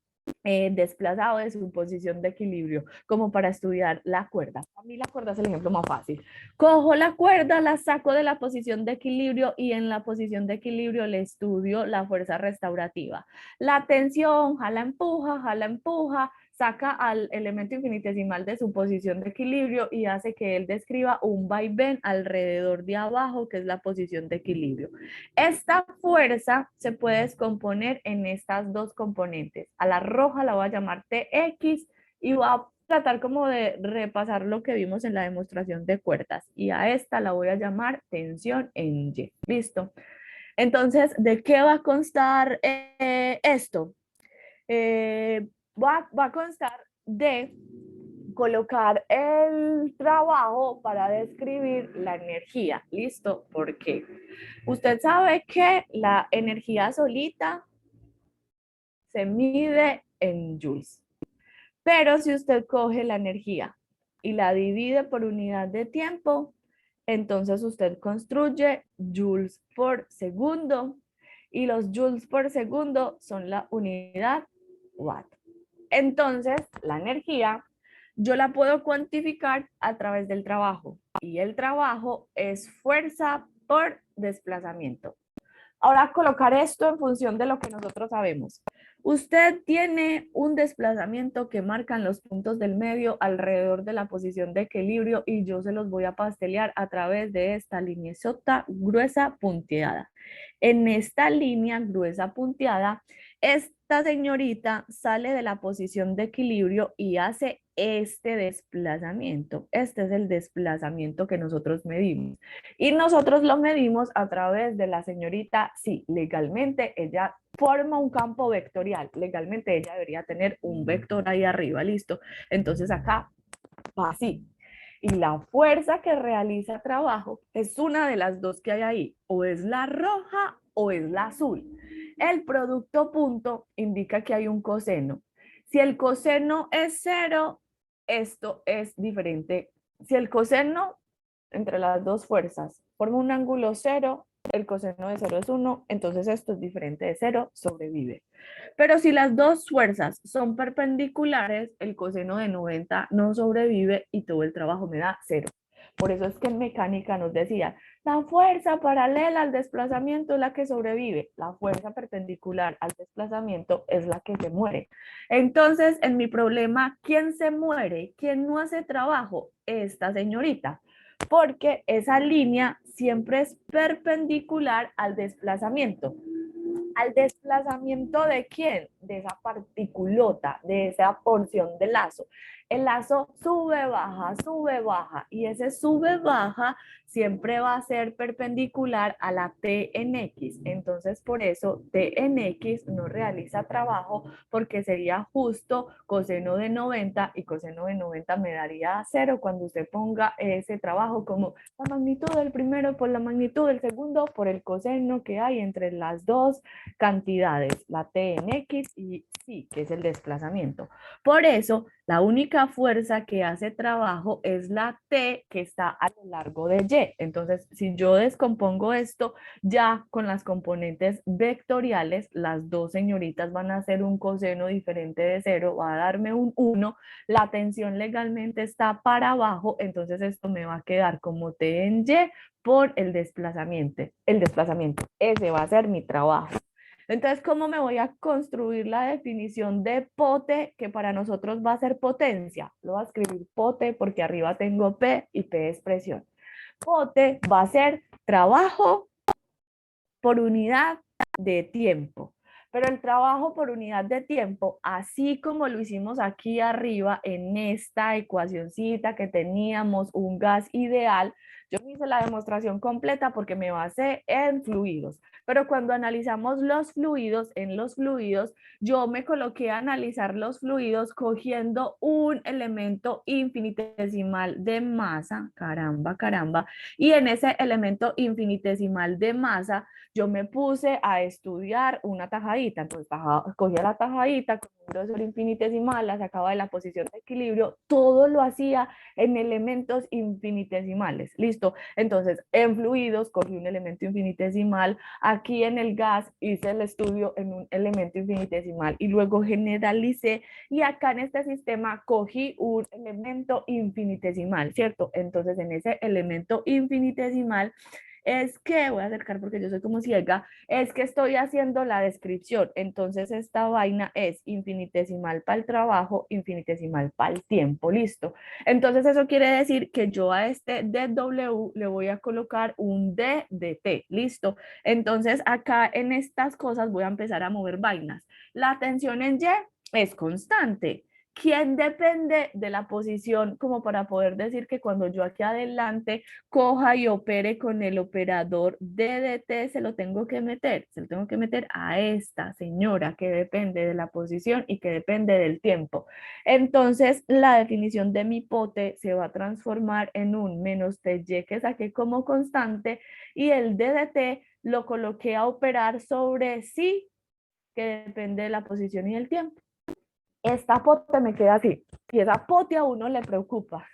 desplazado de su posición de equilibrio, como para estudiar la cuerda. A mí la cuerda es el ejemplo más fácil. Cojo la cuerda, la saco de la posición de equilibrio y en la posición de equilibrio le estudio la fuerza restaurativa. La tensión, jala, empuja, saca al elemento infinitesimal de su posición de equilibrio y hace que él describa un vaivén alrededor de abajo, que es la posición de equilibrio. Esta fuerza se puede descomponer en estas dos componentes. A la roja la voy a llamar TX y voy a tratar como de repasar lo que vimos en la demostración de cuerdas. Y a esta la voy a llamar tensión en Y. ¿Listo? Entonces, ¿de qué va a constar esto? Va a constar de colocar el trabajo para describir la energía. ¿Listo? ¿Por qué? Usted sabe que la energía solita se mide en joules. Pero si usted coge la energía y la divide por unidad de tiempo, entonces usted construye joules por segundo y los joules por segundo son la unidad watt. Entonces, la energía yo la puedo cuantificar a través del trabajo y el trabajo es fuerza por desplazamiento. Ahora colocar esto en función de lo que nosotros sabemos. Usted tiene un desplazamiento que marcan los puntos del medio alrededor de la posición de equilibrio y yo se los voy a pastelear a través de esta línea gruesa punteada. En esta línea gruesa punteada, esta señorita sale de la posición de equilibrio y hace este desplazamiento. Este es el desplazamiento que nosotros medimos. Y nosotros lo medimos a través de la señorita, sí, legalmente ella forma un campo vectorial, legalmente ella debería tener un vector ahí arriba, listo. Entonces acá va así. Y la fuerza que realiza trabajo es una de las dos que hay ahí, o es la roja o es la azul. El producto punto indica que hay un coseno. Si el coseno es cero, esto es diferente. Si el coseno entre las dos fuerzas forma un ángulo cero, el coseno de cero es 1, entonces esto es diferente de cero, sobrevive. Pero si las dos fuerzas son perpendiculares, el coseno de 90 no sobrevive y todo el trabajo me da cero. Por eso es que en mecánica nos decía, la fuerza paralela al desplazamiento es la que sobrevive, la fuerza perpendicular al desplazamiento es la que se muere. Entonces, en mi problema, ¿quién se muere? ¿Quién no hace trabajo? Esta señorita, porque esa línea siempre es perpendicular al desplazamiento. ¿Al desplazamiento de quién? De esa particulota, de esa porción del lazo. El lazo sube, baja, y ese sube, baja siempre va a ser perpendicular a la T en X. Entonces, por eso T en X no realiza trabajo porque sería justo coseno de 90 y coseno de 90 me daría 0 cuando usted ponga ese trabajo como la magnitud del primero por la magnitud del segundo por el coseno que hay entre las dos cantidades, la T en X y sí, que es el desplazamiento. Por eso, La única fuerza que hace trabajo es la T que está a lo largo de Y. Entonces, si yo descompongo esto, ya con las componentes vectoriales, las dos señoritas van a hacer un coseno diferente de 0, va a darme un 1, la tensión legalmente está para abajo, entonces esto me va a quedar como T en Y por el desplazamiento. Ese va a ser mi trabajo. Entonces, ¿cómo me voy a construir la definición de pote, que para nosotros va a ser potencia? Lo voy a escribir pote porque arriba tengo P y P es presión. Pote va a ser trabajo por unidad de tiempo. Pero el trabajo por unidad de tiempo, así como lo hicimos aquí arriba en esta ecuacioncita que teníamos un gas ideal, yo hice la demostración completa porque me basé en fluidos. Pero cuando analizamos los fluidos, en los fluidos, yo me coloqué a analizar los fluidos cogiendo un elemento infinitesimal de masa, caramba, y en ese elemento infinitesimal de masa, yo me puse a estudiar una tajadita, entonces cogía la tajadita con un grosor infinitesimal, la sacaba de la posición de equilibrio, todo lo hacía en elementos infinitesimales, listo. Entonces, en fluidos cogí un elemento infinitesimal, aquí en el gas hice el estudio en un elemento infinitesimal y luego generalicé, y acá en este sistema cogí un elemento infinitesimal, ¿cierto? Entonces, en ese elemento infinitesimal es que, voy a acercar porque yo soy como ciega, es que estoy haciendo la descripción. Entonces esta vaina es infinitesimal para el trabajo, infinitesimal para el tiempo, listo. Entonces eso quiere decir que yo a este dW le voy a colocar un D de T, listo. Entonces acá en estas cosas voy a empezar a mover vainas. La tensión en Y es constante. ¿Quién depende de la posición como para poder decir que cuando yo aquí adelante coja y opere con el operador DDT, se lo tengo que meter a esta señora que depende de la posición y que depende del tiempo? Entonces, la definición de mi pote se va a transformar en un menos TY que saqué como constante, y el DDT lo coloqué a operar sobre sí, que depende de la posición y del tiempo. Esta pote me queda así, y esa pote a uno le preocupa.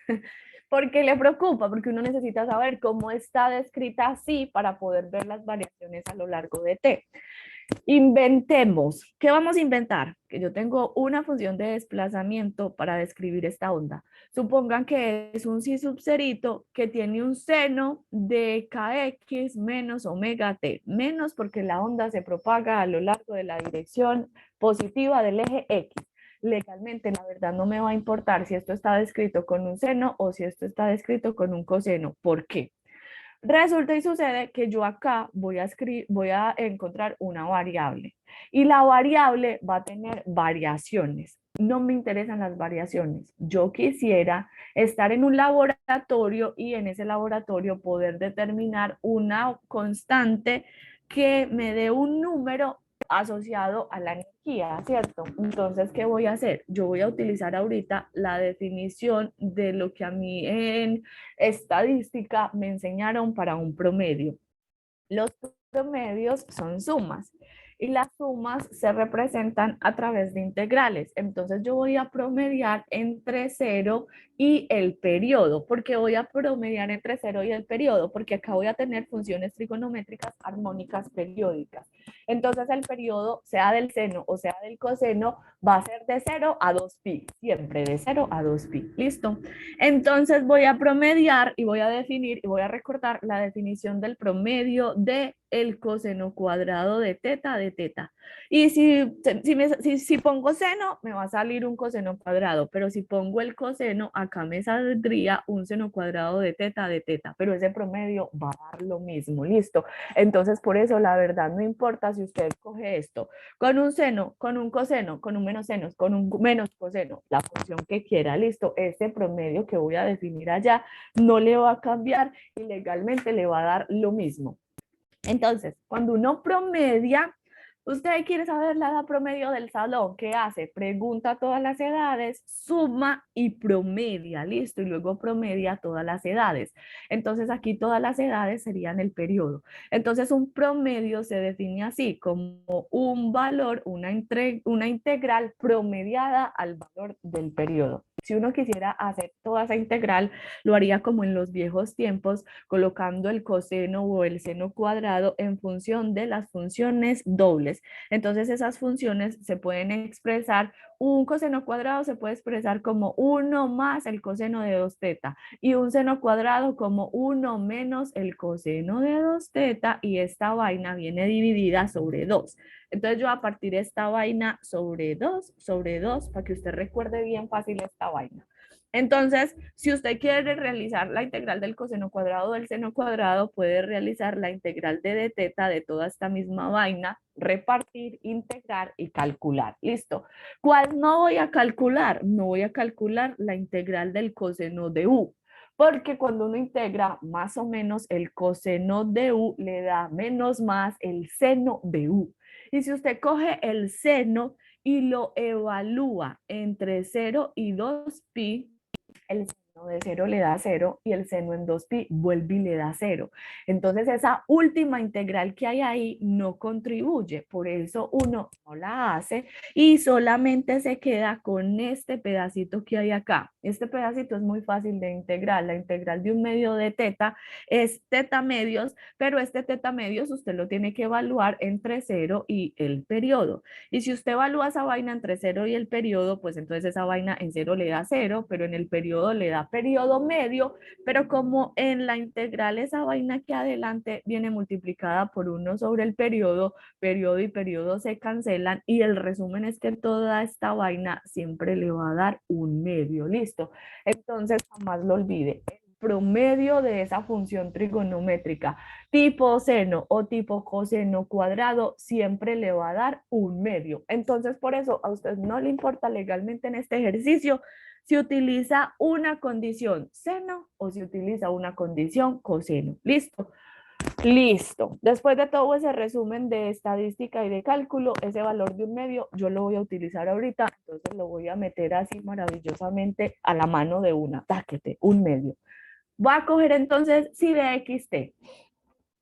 ¿Por qué le preocupa? Porque uno necesita saber cómo está descrita así para poder ver las variaciones a lo largo de T. Inventemos. ¿Qué vamos a inventar? Que yo tengo una función de desplazamiento para describir esta onda. Supongan que es un psi subserito que tiene un seno de kx menos omega t. Menos porque la onda se propaga a lo largo de la dirección positiva del eje x. Legalmente, la verdad, no me va a importar si esto está descrito con un seno o si esto está descrito con un coseno. ¿Por qué? Resulta y sucede que yo acá voy a encontrar una variable, y la variable va a tener variaciones. No me interesan las variaciones. Yo quisiera estar en un laboratorio y en ese laboratorio poder determinar una constante que me dé un número asociado a la energía, ¿cierto? Entonces, ¿qué voy a hacer? Yo voy a utilizar ahorita la definición de lo que a mí en estadística me enseñaron para un promedio. Los promedios son sumas y las sumas se representan a través de integrales. Entonces yo voy a promediar entre 0 y el periodo. ¿Por qué voy a promediar entre 0 y el periodo? Porque acá voy a tener funciones trigonométricas armónicas periódicas. Entonces el periodo, sea del seno o sea del coseno, va a ser de 0 a 2pi, siempre de 0 a 2pi. ¿Listo? Entonces voy a promediar y voy a definir y voy a recortar la definición del promedio de el coseno cuadrado de teta de teta. Y si pongo seno, me va a salir un coseno cuadrado, pero si pongo el coseno, acá me saldría un seno cuadrado de teta, pero ese promedio va a dar lo mismo, listo. Entonces, por eso, la verdad, no importa si usted coge esto con un seno, con un coseno, con un menos seno, con un menos coseno, la función que quiera, listo, este promedio que voy a definir allá no le va a cambiar y legalmente le va a dar lo mismo. Entonces, cuando uno promedia, Usted quiere saber la edad promedio del salón. ¿Qué hace? Pregunta todas las edades, suma y promedia, listo, y luego promedia todas las edades. Entonces aquí todas las edades serían el periodo. Entonces un promedio se define así, como un valor, una integral promediada al valor del periodo. Si uno quisiera hacer toda esa integral, lo haría como en los viejos tiempos, colocando el coseno o el seno cuadrado en función de las funciones dobles. Entonces esas funciones se pueden expresar, un coseno cuadrado se puede expresar como 1 más el coseno de 2 teta y un seno cuadrado como 1 menos el coseno de 2 teta, y esta vaina viene dividida sobre 2. Entonces yo a partir de esta vaina sobre 2, para que usted recuerde bien fácil esta vaina. Entonces, si usted quiere realizar la integral del coseno cuadrado del seno cuadrado, puede realizar la integral de teta de toda esta misma vaina, repartir, integrar y calcular. Listo. ¿Cuál no voy a calcular? No voy a calcular la integral del coseno de u, porque cuando uno integra más o menos el coseno de u le da menos más el seno de u. Y si usted coge el seno y lo evalúa entre 0 y 2pi, el seno de 0 le da 0 y el seno en 2pi vuelve y le da 0. Entonces esa última integral que hay ahí no contribuye, por eso uno no la hace y solamente se queda con este pedacito que hay acá. Este pedacito es muy fácil de integrar. La integral de un medio de teta es teta medios, pero este teta medios usted lo tiene que evaluar entre 0 y el periodo. Y si usted evalúa esa vaina entre 0 y el periodo, pues entonces esa vaina en 0 le da 0, pero en el periodo le da periodo medio, pero como en la integral esa vaina que adelante viene multiplicada por 1 sobre el periodo y periodo se cancelan y el resumen es que toda esta vaina siempre le va a dar un medio, listo. Entonces jamás lo olvide, el promedio de esa función trigonométrica tipo seno o tipo coseno cuadrado siempre le va a dar un medio. Entonces por eso a usted no le importa legalmente en este ejercicio si utiliza una condición seno o si utiliza una condición coseno. Listo. Listo. Después de todo ese resumen de estadística y de cálculo, ese valor de un medio yo lo voy a utilizar ahorita, entonces lo voy a meter así maravillosamente a la mano de una. Táquete, un medio. Voy a coger entonces si de xt.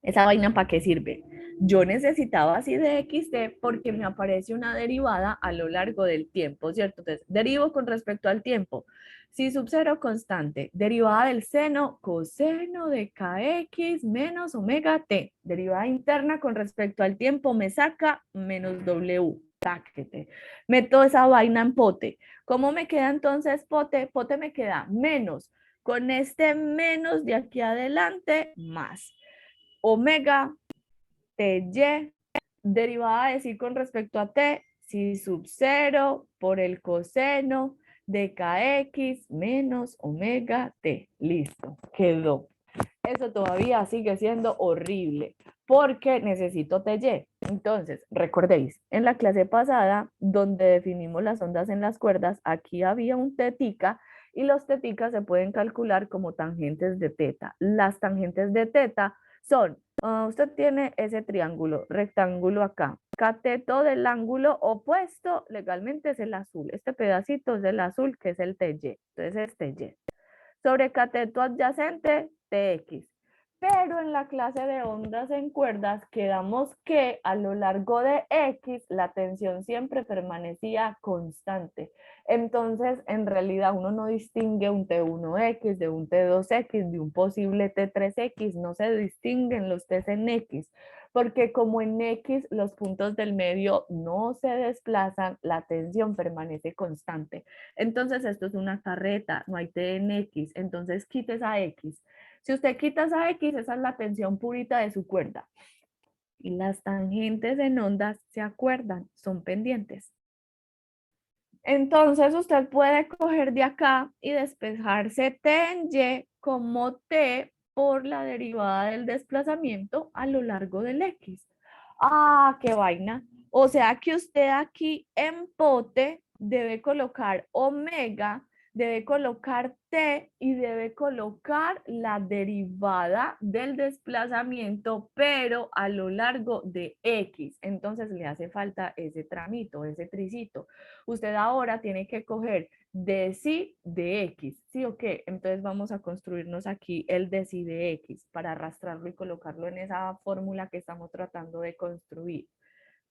¿Esa vaina para qué sirve? Yo necesitaba así de xt porque me aparece una derivada a lo largo del tiempo, ¿cierto? Entonces, derivo con respecto al tiempo. Si sub 0 constante, derivada del seno, coseno de kx menos omega t. Derivada interna con respecto al tiempo me saca menos w. Táquete. Meto esa vaina en pote. ¿Cómo me queda entonces pote? Pote me queda menos. Con este menos de aquí adelante, más omega ty derivada de sí con respecto a t, si sub 0 por el coseno de kx menos omega t. Listo, quedó. Eso todavía sigue siendo horrible porque necesito ty. Entonces, recordéis, en la clase pasada, donde definimos las ondas en las cuerdas, aquí había un tetica y los teticas se pueden calcular como tangentes de teta. Las tangentes de teta son, usted tiene ese triángulo rectángulo acá. Cateto del ángulo opuesto legalmente es el azul. Este pedacito es el azul que es el ty. Entonces es ty. Sobre cateto adyacente, tx. Pero en la clase de ondas en cuerdas quedamos que a lo largo de x la tensión siempre permanecía constante. Entonces, en realidad uno no distingue un T1X de un T2X, de un posible T3X, no se distinguen los T's en X, porque como en X los puntos del medio no se desplazan, la tensión permanece constante. Entonces esto es una carreta, no hay T en X, entonces quites a X. Si usted quita esa X, esa es la tensión purita de su cuerda. Y las tangentes en ondas, ¿se acuerdan? Son pendientes. Entonces usted puede coger de acá y despejarse T en Y como T por la derivada del desplazamiento a lo largo del X. Ah, qué vaina. O sea que usted aquí en pote debe colocar omega debe colocar t y debe colocar la derivada del desplazamiento, pero a lo largo de x. Entonces le hace falta ese tramito, ese tricito. Usted ahora tiene que coger deci de x, ¿sí o qué? Entonces vamos a construirnos aquí el deci de x para arrastrarlo y colocarlo en esa fórmula que estamos tratando de construir.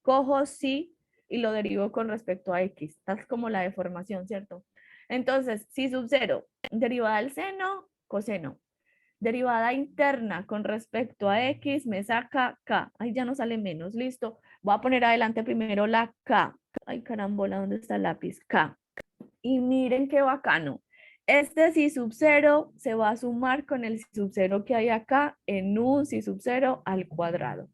Cojo si y lo derivo con respecto a x, tal como la deformación, ¿cierto? Entonces, si sub 0, derivada del seno, coseno. Derivada interna con respecto a x me saca k. Ahí ya no sale menos, listo. Voy a poner adelante primero la k. Ay, carambola, ¿dónde está el lápiz? K. Y miren qué bacano. Este si sub 0 se va a sumar con el si sub 0 que hay acá en un si sub 0 al cuadrado.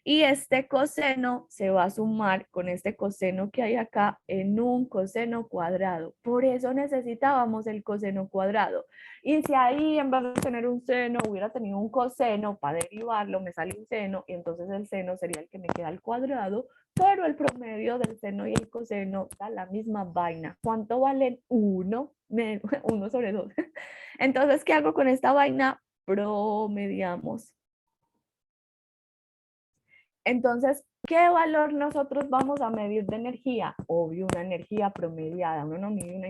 Y este coseno se va a sumar con este coseno que hay acá en un coseno cuadrado. Por eso necesitábamos el coseno cuadrado. Y si ahí en vez de tener un seno hubiera tenido un coseno para derivarlo, me sale un seno y entonces el seno sería el que me queda al cuadrado, pero el promedio del seno y el coseno da la misma vaina. ¿Cuánto valen? 1, 1 sobre 2. Entonces, ¿qué hago con esta vaina? Promediamos. Entonces, ¿qué valor nosotros vamos a medir de energía? Obvio, una energía promediada. Uno no mide una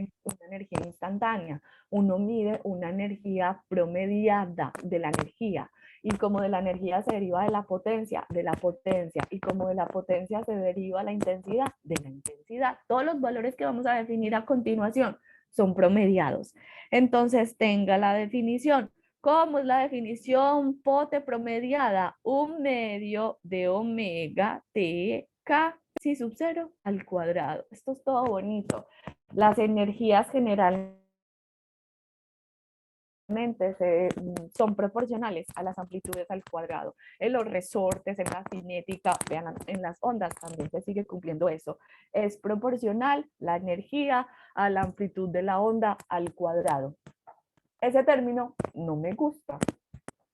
energía instantánea, uno mide una energía promediada de la energía. Y como de la energía se deriva de la potencia, y como de la potencia se deriva la intensidad, de la intensidad. Todos los valores que vamos a definir a continuación son promediados. Entonces, tenga la definición. ¿Cómo es la definición pote promediada? Un medio de omega t k si sub 0 al cuadrado. Esto es todo bonito. Las energías generalmente son proporcionales a las amplitudes al cuadrado. En los resortes, en la cinética, vean, en las ondas también se sigue cumpliendo eso. Es proporcional la energía a la amplitud de la onda al cuadrado. Ese término no me gusta.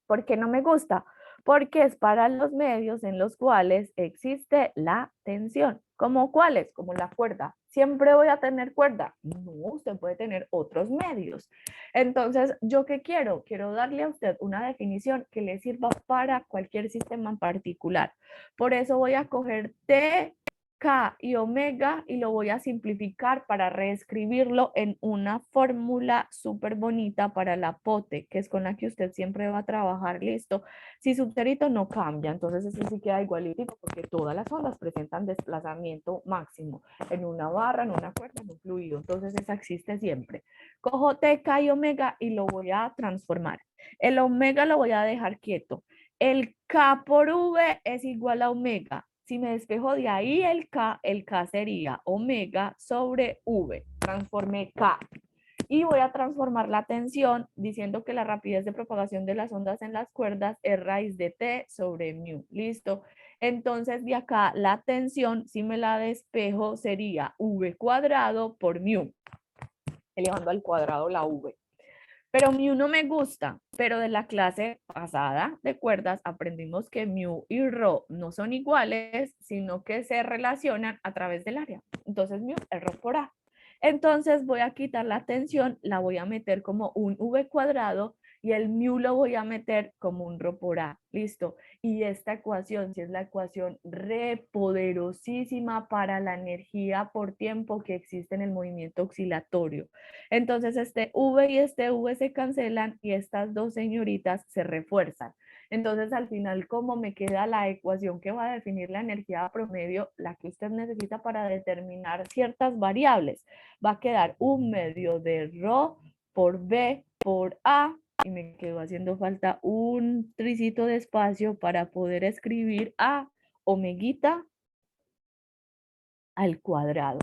¿Por qué no me gusta? Porque es para los medios en los cuales existe la tensión. ¿Cómo cuáles? Como la cuerda. ¿Siempre voy a tener cuerda? No, usted puede tener otros medios. Entonces, ¿yo qué quiero? Quiero darle a usted una definición que le sirva para cualquier sistema en particular. Por eso voy a coger T, K y omega y lo voy a simplificar para reescribirlo en una fórmula súper bonita para la pote, que es con la que usted siempre va a trabajar, listo. Si subterito no cambia, entonces ese sí queda igualito porque todas las ondas presentan desplazamiento máximo en una barra, en una cuerda, en un fluido, entonces esa existe siempre. Cojo T, K y omega y lo voy a transformar. El omega lo voy a dejar quieto. El K por V es igual a omega. Si me despejo de ahí el K sería omega sobre V. Transformé K. Y voy a transformar la tensión diciendo que la rapidez de propagación de las ondas en las cuerdas es raíz de T sobre mu. ¿Listo? Entonces de acá la tensión, si me la despejo, sería V cuadrado por mu. Elevando al cuadrado la V. Pero mu no me gusta, pero de la clase pasada de cuerdas aprendimos que mu y rho no son iguales, sino que se relacionan a través del área. Entonces mu es rho por A. Entonces voy a quitar la tensión, la voy a meter como un v cuadrado y el mu lo voy a meter como un rho por A. Listo. Y esta ecuación, si es la ecuación re poderosísima para la energía por tiempo que existe en el movimiento oscilatorio. Entonces este V y este V se cancelan y estas dos señoritas se refuerzan. Entonces al final, ¿cómo me queda la ecuación que va a definir la energía promedio, la que usted necesita para determinar ciertas variables? Va a quedar un medio de ρ por B por A y me quedó haciendo falta un tricito de espacio para poder escribir a omeguita al cuadrado.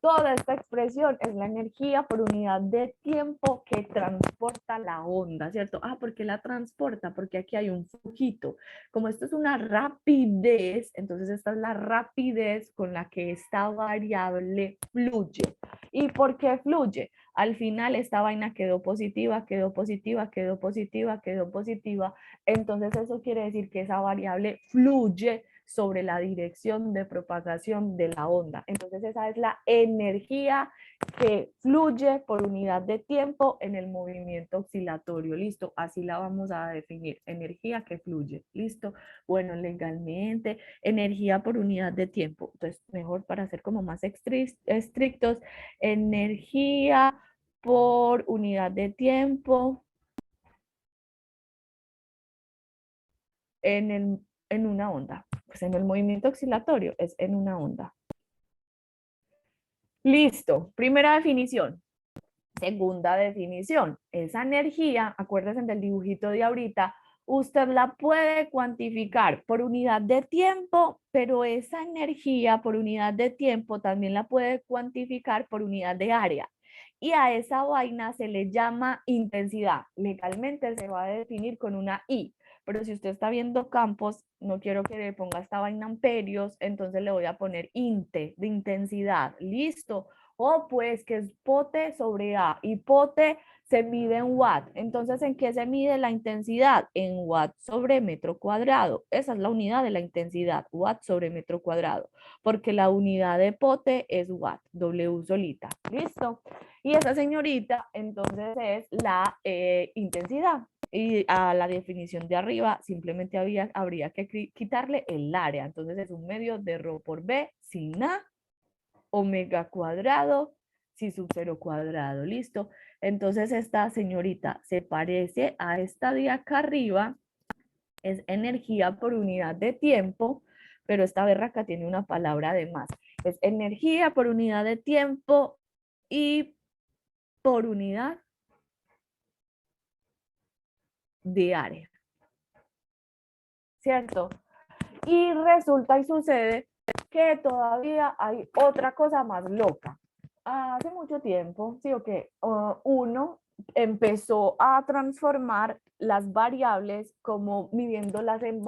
Toda esta expresión es la energía por unidad de tiempo que transporta la onda, ¿cierto? Ah, ¿por qué la transporta? Porque aquí hay un flujito. Como esto es una rapidez, entonces esta es la rapidez con la que esta variable fluye. ¿Y por qué fluye? Al final esta vaina quedó positiva, quedó positiva, quedó positiva, quedó positiva. Entonces eso quiere decir que esa variable fluye sobre la dirección de propagación de la onda. Entonces esa es la energía que fluye por unidad de tiempo en el movimiento oscilatorio. Listo, así la vamos a definir. Energía que fluye. Listo. Bueno, legalmente, energía por unidad de tiempo. Entonces, mejor para ser como más estrictos, energía por unidad de tiempo en una onda. Pues en el movimiento oscilatorio es en una onda. Listo, primera definición. Segunda definición, esa energía, acuérdense del dibujito de ahorita, usted la puede cuantificar por unidad de tiempo, pero esa energía por unidad de tiempo también la puede cuantificar por unidad de área. Y a esa vaina se le llama intensidad. Legalmente se va a definir con una I, pero si usted está viendo campos, no quiero que le ponga esta vaina amperios, entonces le voy a poner inte, de intensidad. ¿Listo? O pues que es pote sobre A, y pote se mide en watt. Entonces, ¿en qué se mide la intensidad? En watt sobre metro cuadrado. Esa es la unidad de la intensidad, watt sobre metro cuadrado, porque la unidad de pote es watt, W solita. ¿Listo? Y esa señorita, entonces, es la intensidad. Y a la definición de arriba simplemente habría que quitarle el área. Entonces es un medio de ρ por B sin A, omega cuadrado, si sub 0 cuadrado, ¿listo? Entonces esta señorita se parece a esta de acá arriba, es energía por unidad de tiempo, pero esta berraca tiene una palabra de más. Es energía por unidad de tiempo y por unidad de área, ¿cierto? Y resulta y sucede que todavía hay otra cosa más loca. Hace mucho tiempo, sí o que uno empezó a transformar las variables como midiéndolas en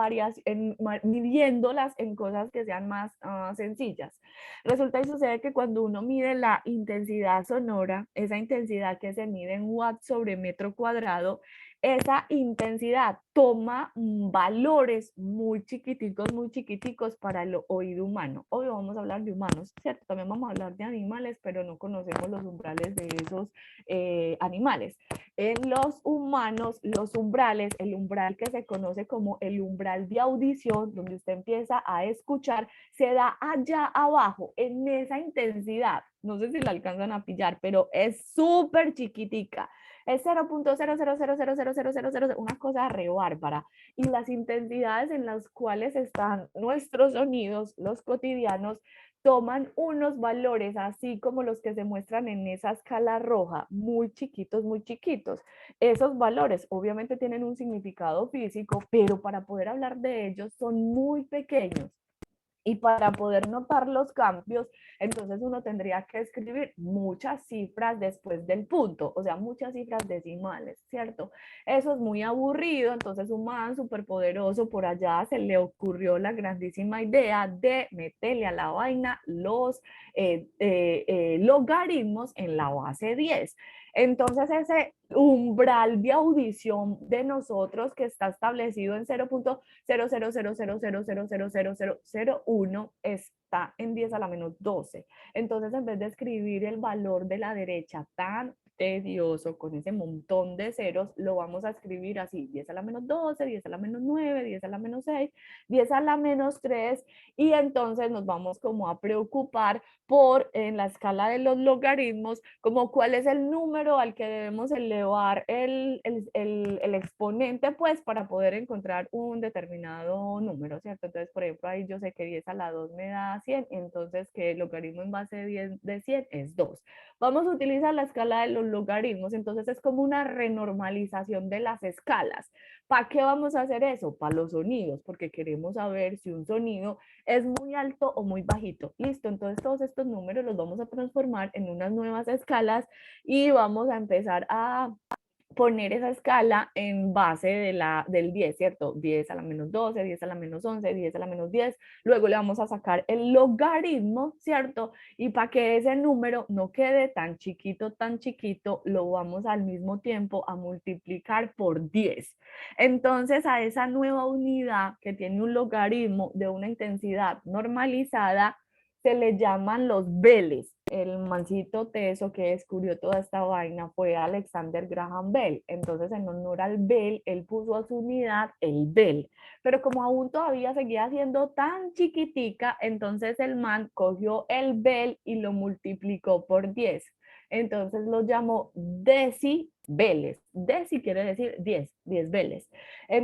cosas que sean más sencillas. Resulta y sucede que cuando uno mide la intensidad sonora, esa intensidad que se mide en watts sobre metro cuadrado, esa intensidad toma valores muy chiquiticos para el oído humano. Hoy vamos a hablar de humanos, ¿cierto? También vamos a hablar de animales, pero no conocemos los umbrales de esos animales. En los humanos, los umbrales, el umbral que se conoce como el umbral de audición, donde usted empieza a escuchar, se da allá abajo, en esa intensidad. No sé si la alcanzan a pillar, pero es súper chiquitica. Es 0.0000000, una cosa re bárbara. Y las intensidades en las cuales están nuestros sonidos, los cotidianos, toman unos valores así como los que se muestran en esa escala roja, muy chiquitos, muy chiquitos. Esos valores obviamente tienen un significado físico, pero para poder hablar de ellos son muy pequeños. Y para poder notar los cambios, entonces uno tendría que escribir muchas cifras después del punto, o sea, muchas cifras decimales, ¿cierto? Eso es muy aburrido, entonces un man superpoderoso por allá se le ocurrió la grandísima idea de meterle a la vaina los logaritmos en la base 10. Entonces ese umbral de audición de nosotros que está establecido en 0.00000000001 está en 10 a la menos 12. Entonces en vez de escribir el valor de la derecha tan tedioso con ese montón de ceros, lo vamos a escribir así: 10 a la menos 12, 10 a la menos 9, 10 a la menos 6, 10 a la menos 3, y entonces nos vamos como a preocupar por, en la escala de los logaritmos, como cuál es el número al que debemos elevar el exponente, pues, para poder encontrar un determinado número, ¿cierto? Entonces, por ejemplo, ahí yo sé que 10 a la 2 me da 100, entonces que el logaritmo en base de 10 de 100 es 2. Vamos a utilizar la escala de los logaritmos, entonces es como una renormalización de las escalas. ¿Para qué vamos a hacer eso? Para los sonidos, porque queremos saber si un sonido es muy alto o muy bajito. Listo, entonces todos estos números los vamos a transformar en unas nuevas escalas y vamos a empezar a poner esa escala en base del 10, ¿cierto? 10 a la menos 12, 10 a la menos 11, 10 a la menos 10. Luego le vamos a sacar el logaritmo, ¿cierto? Y para que ese número no quede tan chiquito, lo vamos al mismo tiempo a multiplicar por 10. Entonces, a esa nueva unidad que tiene un logaritmo de una intensidad normalizada, se le llaman los Beles. El mancito teso que descubrió toda esta vaina fue Alexander Graham Bell. Entonces, en honor al Bell, él puso a su unidad el Bell. Pero como aún todavía seguía siendo tan chiquitica, entonces el man cogió el Bell y lo multiplicó por 10. Entonces lo llamó decibeles. Deci quiere decir 10, 10 beles.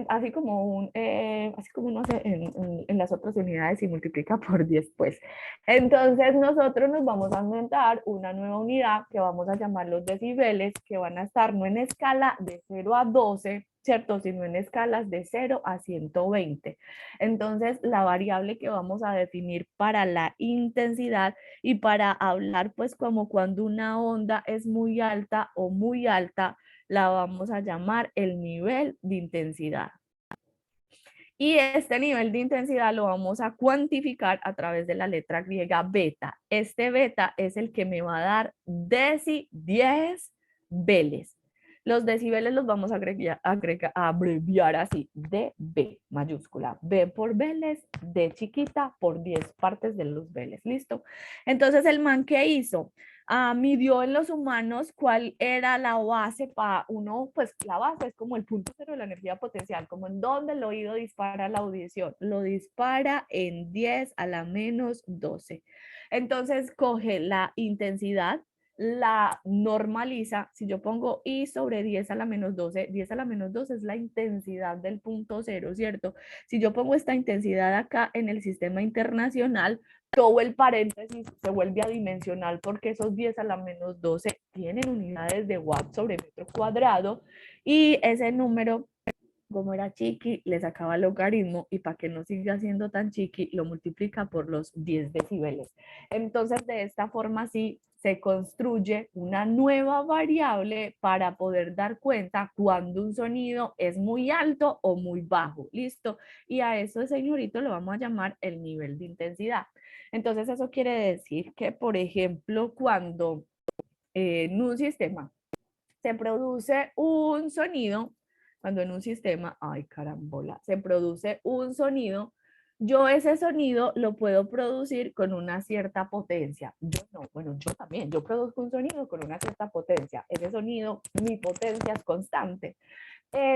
Así como uno hace en las otras unidades y multiplica por 10, pues. Entonces nosotros nos vamos a inventar una nueva unidad que vamos a llamar los decibeles, que van a estar no en escala de 0 a 12, ¿cierto? Sino en escalas de 0 a 120. Entonces, la variable que vamos a definir para la intensidad y para hablar, pues, como cuando una onda es muy alta o muy alta, la vamos a llamar el nivel de intensidad. Y este nivel de intensidad lo vamos a cuantificar a través de la letra griega beta. Este beta es el que me va a dar 10 veles. Los decibeles los vamos a abreviar así, dB mayúscula, B por veles, D chiquita por 10 partes de los veles, ¿listo? Entonces el man que hizo, midió en los humanos cuál era la base para uno, pues la base es como el punto cero de la energía potencial, como en donde el oído dispara la audición, lo dispara en 10 a la menos 12. Entonces coge la intensidad, la normaliza. Si yo pongo I sobre 10 a la menos 12, 10 a la menos 12 es la intensidad del punto cero, ¿cierto? Si yo pongo esta intensidad acá en el sistema internacional, todo el paréntesis se vuelve adimensional porque esos 10 a la menos 12 tienen unidades de watt sobre metro cuadrado y ese número, como era chiqui, le sacaba el logaritmo y para que no siga siendo tan chiqui, lo multiplica por los 10 decibeles. Entonces, de esta forma sí se construye una nueva variable para poder dar cuenta cuando un sonido es muy alto o muy bajo. ¿Listo? Y a eso, señorito, lo vamos a llamar el nivel de intensidad. Entonces, eso quiere decir que, por ejemplo, cuando en un sistema se produce un sonido, cuando en un sistema, ay carambola, se produce un sonido, yo ese sonido lo puedo producir con una cierta potencia. Yo no, bueno, yo también, yo produzco un sonido con una cierta potencia. Ese sonido, mi potencia es constante.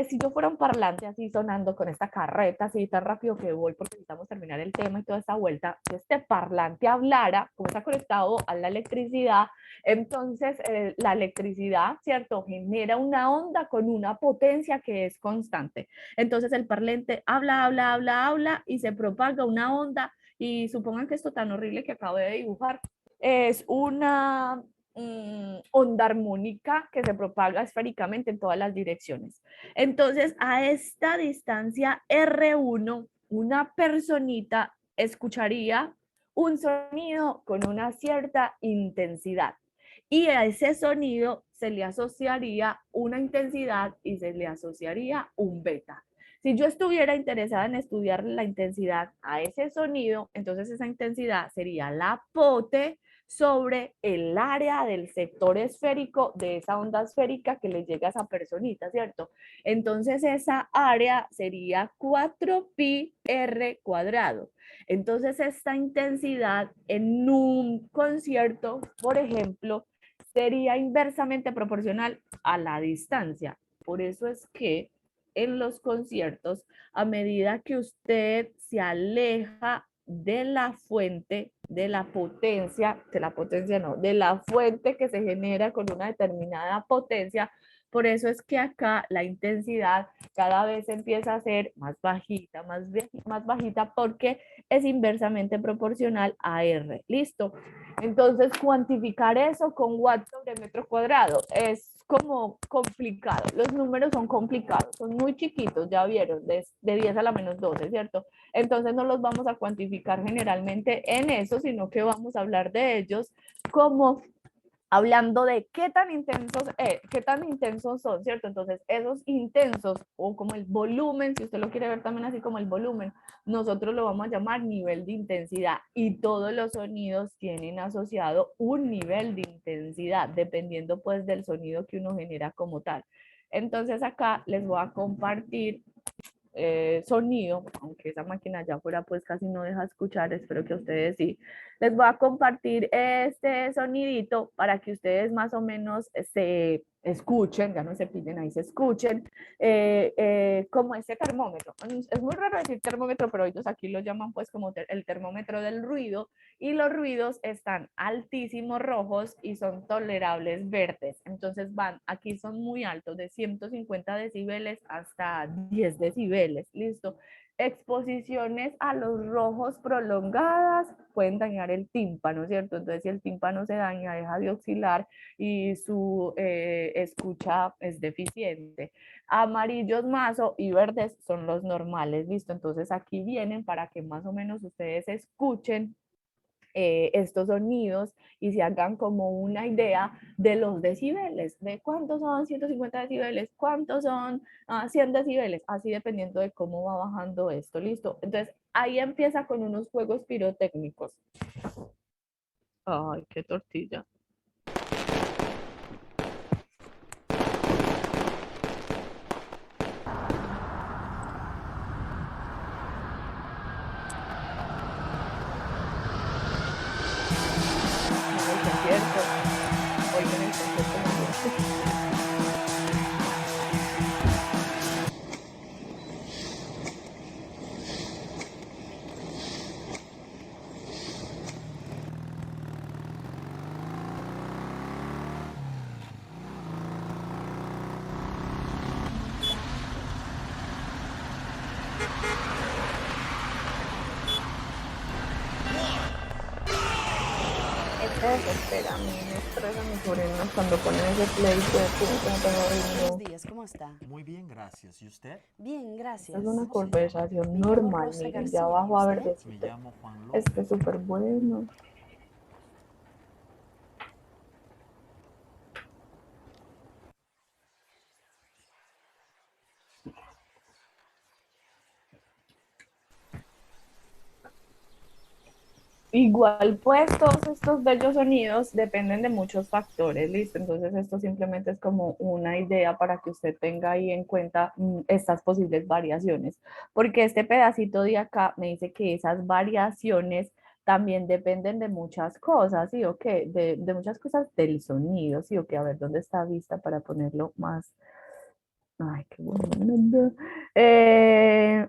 Si yo fuera un parlante así sonando con esta carreta así tan rápido que voy porque necesitamos terminar el tema y toda esta vuelta, si este parlante hablara, como está conectado a la electricidad, entonces la electricidad, ¿cierto? Genera una onda con una potencia que es constante. Entonces el parlante habla y se propaga una onda y supongan que esto tan horrible que acabo de dibujar es una onda armónica que se propaga esféricamente en todas las direcciones. Entonces, a esta distancia R1, una personita escucharía un sonido con una cierta intensidad y a ese sonido se le asociaría una intensidad y se le asociaría un beta. Si yo estuviera interesada en estudiar la intensidad a ese sonido, entonces esa intensidad sería la pote sobre el área del sector esférico de esa onda esférica que le llega a esa personita, ¿cierto? Entonces esa área sería 4pi r cuadrado. Entonces esta intensidad en un concierto, por ejemplo, sería inversamente proporcional a la distancia. Por eso es que en los conciertos, a medida que usted se aleja de la fuente, de la potencia no, de la fuente que se genera con una determinada potencia. Por eso es que acá la intensidad cada vez empieza a ser más bajita, más bajita, porque es inversamente proporcional a R. ¿Listo? Entonces, cuantificar eso con watts sobre metro cuadrado es como complicado. Los números son complicados, son muy chiquitos, ya vieron, de 10 a la menos 12, ¿cierto? Entonces no los vamos a cuantificar generalmente en eso, sino que vamos a hablar de ellos como hablando de qué tan intensos son, ¿cierto? Entonces, esos intensos o como el volumen, si usted lo quiere ver también así como el volumen, nosotros lo vamos a llamar nivel de intensidad y todos los sonidos tienen asociado un nivel de intensidad, dependiendo pues del sonido que uno genera como tal. Entonces, acá les voy a compartir sonido, aunque esa máquina allá afuera pues casi no deja escuchar, espero que ustedes sí. Les voy a compartir este sonidito para que ustedes más o menos se escuchen, ya no se piden ahí, se escuchen, como este termómetro. Es muy raro decir termómetro, pero ellos aquí lo llaman pues como el termómetro del ruido, y los ruidos están altísimos rojos y son tolerables verdes. Entonces van, aquí son muy altos, de 150 decibeles hasta 10 decibeles, listo. Exposiciones a los rojos prolongadas pueden dañar el tímpano, ¿cierto? Entonces, si el tímpano se daña, deja de oscilar y su escucha es deficiente. Amarillos mazo y verdes son los normales, ¿listo? Entonces, aquí vienen para que más o menos ustedes escuchen estos sonidos y se hagan como una idea de los decibeles, de cuántos son 150 decibeles, cuántos son 100 decibeles, así dependiendo de cómo va bajando esto, listo. Entonces ahí empieza con unos juegos pirotécnicos. Ay, qué tortilla. En el concierto, hoy en el concierto. Este desespera, a mí me estresa mis sobrinos cuando ponen ese play de como tengo Buenos horrible. días, ¿cómo está? Muy bien, gracias. ¿Y usted? Bien, Esta es gracias. una ¿Cómo se llama? conversación Me llamo normal, Rosa miren, ya García. ¿Y abajo a usted? Me verdecito. llamo Juan Este López. es súper bueno. Igual, pues todos estos bellos sonidos dependen de muchos factores, ¿listo? Entonces esto simplemente es como una idea para que usted tenga ahí en cuenta estas posibles variaciones, porque este pedacito de acá me dice que esas variaciones también dependen de muchas cosas, ¿sí o qué? De muchas cosas del sonido, ¿sí o qué? A ver, ¿dónde está vista para ponerlo más? Ay, qué bueno.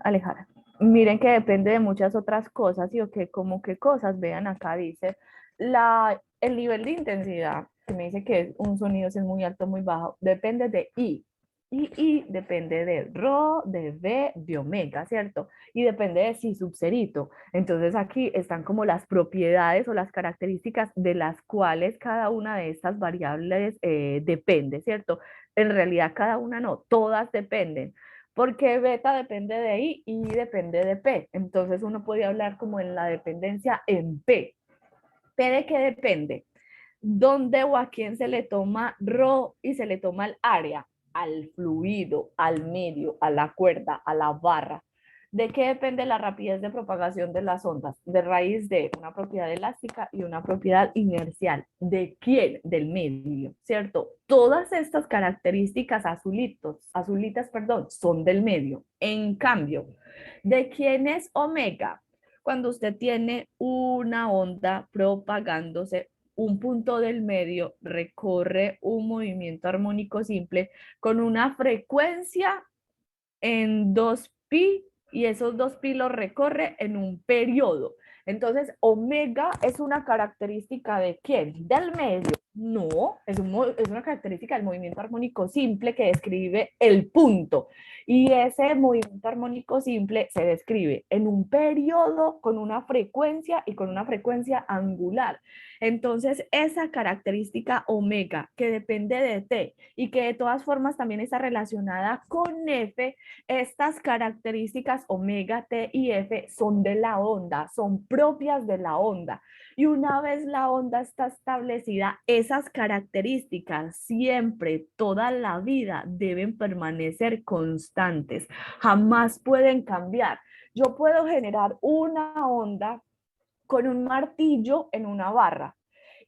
Alejar. Miren que depende de muchas otras cosas, y o que como qué cosas, vean acá, dice, el nivel de intensidad, que me dice que un sonido si es muy alto o muy bajo, depende de I. Y depende de Rho, de V, de omega, ¿cierto? Y depende de si subserito. Entonces aquí están como las propiedades o las características de las cuales cada una de estas variables depende, ¿cierto? En realidad cada una no, todas dependen, porque beta depende de I y depende de P. Entonces uno puede hablar como en la dependencia en P. ¿P de qué depende? ¿Dónde o a quién se le toma rho y se le toma el área? Al fluido, al medio, a la cuerda, a la barra. ¿De qué depende la rapidez de propagación de las ondas? De raíz de una propiedad elástica y una propiedad inercial. ¿De quién? Del medio, ¿cierto? Todas estas características azulitas, perdón, son del medio. En cambio, ¿de quién es omega? Cuando usted tiene una onda propagándose, un punto del medio recorre un movimiento armónico simple con una frecuencia en 2pi, y esos 2pi los recorre en un periodo. Entonces, omega es una característica de quién? Del medio. No, es una característica del movimiento armónico simple que describe el punto. Y ese movimiento armónico simple se describe en un periodo con una frecuencia y con una frecuencia angular. Entonces, esa característica omega que depende de t y que de todas formas también está relacionada con F, estas características omega, T y F son de la onda, son propias de la onda. Y una vez la onda está establecida, esas características siempre, toda la vida, deben permanecer constantes, jamás pueden cambiar. Yo puedo generar una onda con un martillo en una barra.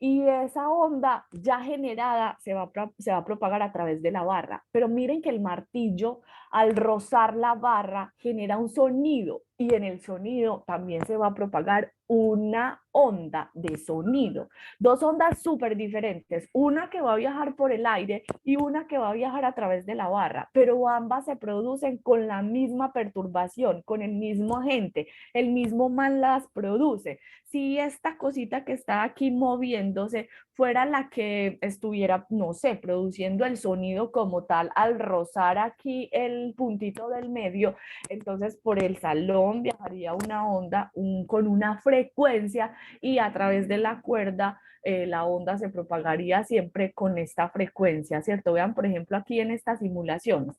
Y esa onda ya generada se va a propagar a través de la barra. Pero miren que el martillo al rozar la barra genera un sonido y en el sonido también se va a propagar una onda de sonido. Dos ondas súper diferentes, una que va a viajar por el aire y una que va a viajar a través de la barra, pero ambas se producen con la misma perturbación, con el mismo agente, el mismo man las produce. Si esta cosita que está aquí moviéndose fuera la que estuviera, no sé, produciendo el sonido como tal, al rozar aquí el puntito del medio, entonces por el salón viajaría una onda con una frecuencia y a través de la cuerda la onda se propagaría siempre con esta frecuencia, ¿cierto? Vean, por ejemplo, aquí en esta simulación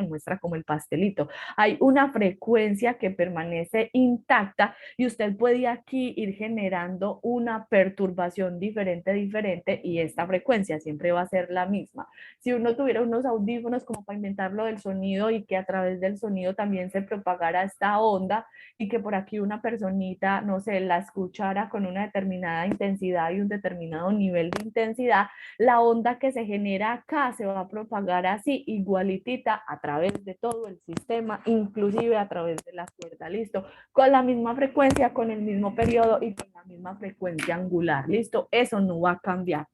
muestra como el pastelito, hay una frecuencia que permanece intacta y usted puede aquí ir generando una perturbación diferente y esta frecuencia siempre va a ser la misma. Si uno tuviera unos audífonos como para inventar lo del sonido y que a través del sonido también se propagara esta onda y que por aquí una personita, no sé, la escuchara con una determinada intensidad y un determinado nivel de intensidad, la onda que se genera acá se va a propagar así, igualitita a través de todo el sistema, inclusive a través de la cuerda, ¿listo? Con la misma frecuencia, con el mismo periodo y con la misma frecuencia angular, ¿listo? Eso no va a cambiar.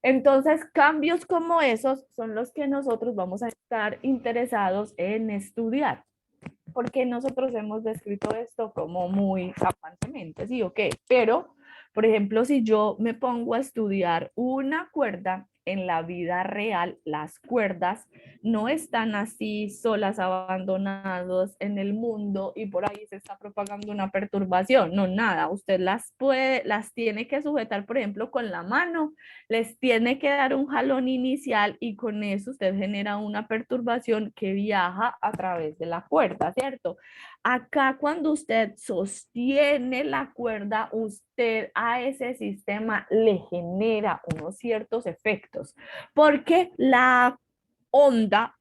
Entonces, cambios como esos son los que nosotros vamos a estar interesados en estudiar, porque nosotros hemos descrito esto como muy campantemente, ¿sí o qué? Pero, por ejemplo, si yo me pongo a estudiar una cuerda en la vida real, las cuerdas no están así solas, abandonados en el mundo y por ahí se está propagando una perturbación. No, nada, usted las tiene que sujetar, por ejemplo, con la mano, les tiene que dar un jalón inicial y con eso usted genera una perturbación que viaja a través de la cuerda, ¿cierto? Acá cuando usted sostiene la cuerda, usted a ese sistema le genera unos ciertos efectos, porque la onda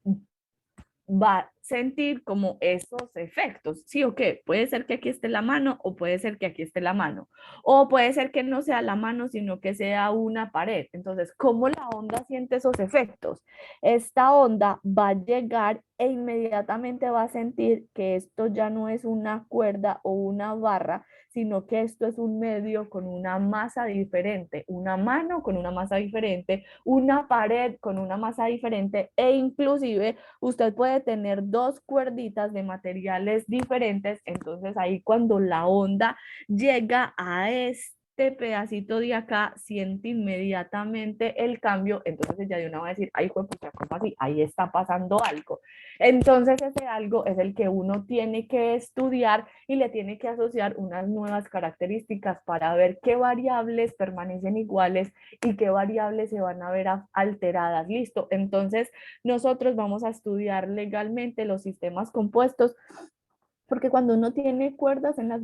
va a sentir como esos efectos, ¿sí o qué? Puede ser que aquí esté la mano o puede ser que aquí esté la mano, o puede ser que no sea la mano, sino que sea una pared. Entonces, ¿cómo la onda siente esos efectos? Esta onda va a llegar e inmediatamente va a sentir que esto ya no es una cuerda o una barra, sino que esto es un medio con una masa diferente, una mano con una masa diferente, una pared con una masa diferente e inclusive usted puede tener dos cuerditas de materiales diferentes, entonces ahí cuando la onda llega a este pedacito de acá, siente inmediatamente el cambio, entonces ya de una va a decir, ay, pues, ¿cómo así? Ahí está pasando algo. Entonces ese algo es el que uno tiene que estudiar y le tiene que asociar unas nuevas características para ver qué variables permanecen iguales y qué variables se van a ver alteradas. Listo. Entonces nosotros vamos a estudiar legalmente los sistemas compuestos porque cuando uno tiene cuerdas en las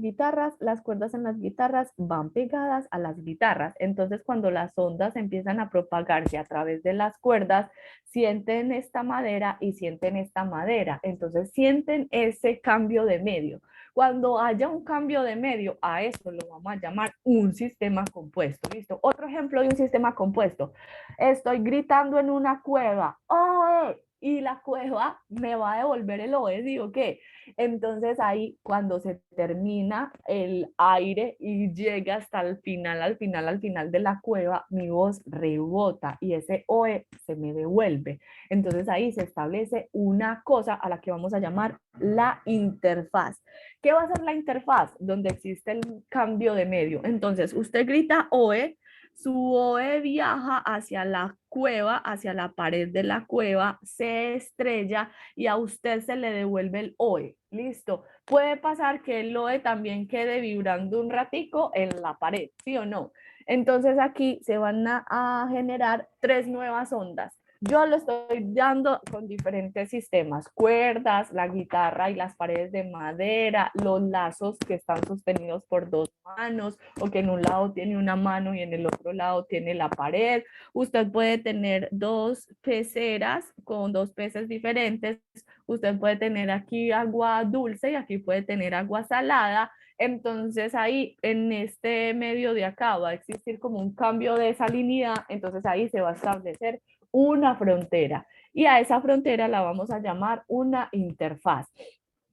cuerdas en las guitarras van pegadas a las guitarras. Entonces, cuando las ondas empiezan a propagarse a través de las cuerdas, sienten esta madera y sienten esta madera. Entonces, sienten ese cambio de medio. Cuando haya un cambio de medio, a eso lo vamos a llamar un sistema compuesto. ¿Listo? Otro ejemplo de un sistema compuesto. Estoy gritando en una cueva. ¡Oh! Y la cueva me va a devolver el oe, digo, ¿qué? Entonces ahí cuando se termina el aire y llega hasta el final, al final de la cueva, mi voz rebota y ese OE se me devuelve. Entonces ahí se establece una cosa a la que vamos a llamar la interfaz. ¿Qué va a ser la interfaz? Donde existe el cambio de medio. Entonces usted grita OE, su OE viaja hacia la cueva, hacia la pared de la cueva, se estrella y a usted se le devuelve el OE. Listo. Puede pasar que el OE también quede vibrando un ratico en la pared, ¿sí o no? Entonces aquí se van a generar tres nuevas ondas. Yo lo estoy dando con diferentes sistemas, cuerdas, la guitarra y las paredes de madera, los lazos que están sostenidos por dos manos o que en un lado tiene una mano y en el otro lado tiene la pared. Usted puede tener dos peceras con dos peces diferentes. Usted puede tener aquí agua dulce y aquí puede tener agua salada. Entonces ahí en este medio de acá va a existir como un cambio de salinidad, entonces ahí se va a establecer una frontera y a esa frontera la vamos a llamar una interfaz.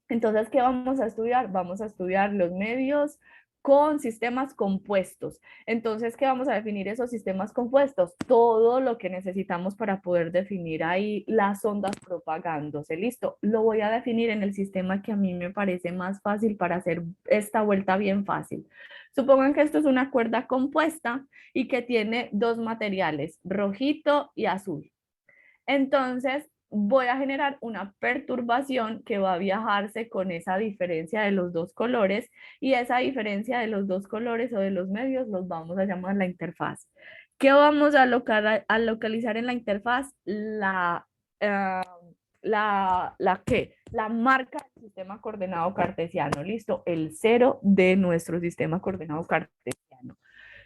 Entonces, ¿qué vamos a estudiar? Vamos a estudiar los medios con sistemas compuestos. Entonces, ¿qué vamos a definir esos sistemas compuestos? Todo lo que necesitamos para poder definir ahí las ondas propagándose. Listo, lo voy a definir en el sistema que a mí me parece más fácil para hacer esta vuelta bien fácil. Supongan que esto es una cuerda compuesta y que tiene dos materiales, rojito y azul. Entonces, voy a generar una perturbación que va a viajarse con esa diferencia de los dos colores y esa diferencia de los dos colores o de los medios los vamos a llamar la interfaz. ¿Qué vamos a localizar en la interfaz? Uh, la marca del sistema coordenado cartesiano, listo, el cero de nuestro sistema coordenado cartesiano.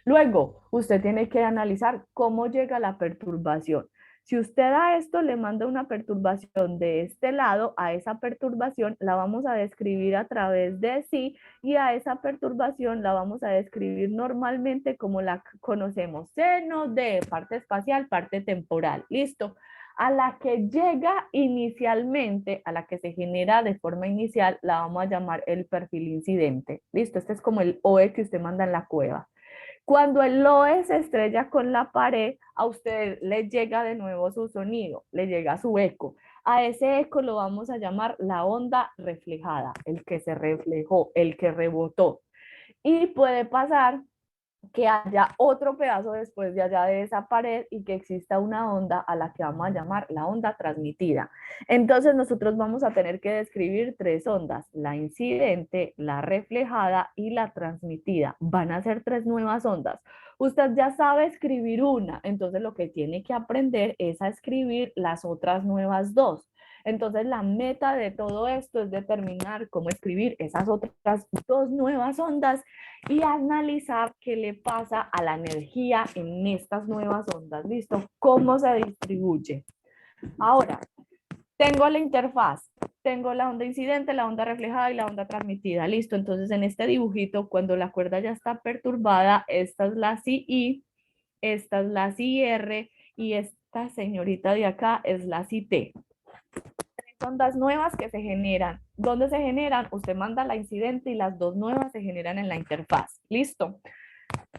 Luego, usted tiene que analizar cómo llega la perturbación. Si usted a esto le manda una perturbación de este lado, a esa perturbación la vamos a describir a través de sí y a esa perturbación la vamos a describir normalmente como la conocemos, seno de parte espacial, parte temporal. Listo. A la que llega inicialmente, a la que se genera de forma inicial, la vamos a llamar el perfil incidente. Listo, este es como el OE que usted manda en la cueva. Cuando el OE se estrella con la pared, a usted le llega de nuevo su sonido, le llega su eco. A ese eco lo vamos a llamar la onda reflejada, el que se reflejó, el que rebotó. Y puede pasar que haya otro pedazo después de allá de esa pared y que exista una onda a la que vamos a llamar la onda transmitida. Entonces nosotros vamos a tener que describir tres ondas, la incidente, la reflejada y la transmitida. Van a ser tres nuevas ondas. Usted ya sabe escribir una, entonces lo que tiene que aprender es a escribir las otras nuevas dos. Entonces la meta de todo esto es determinar cómo escribir esas otras dos nuevas ondas y analizar qué le pasa a la energía en estas nuevas ondas. ¿Listo? ¿Cómo se distribuye? Ahora, tengo la interfaz, tengo la onda incidente, la onda reflejada y la onda transmitida. Listo, entonces en este dibujito, cuando la cuerda ya está perturbada, esta es la CI, esta es la CR y esta señorita de acá es la CT. Ondas nuevas que se generan. ¿Dónde se generan? Usted manda la incidente y las dos nuevas se generan en la interfaz. ¿Listo?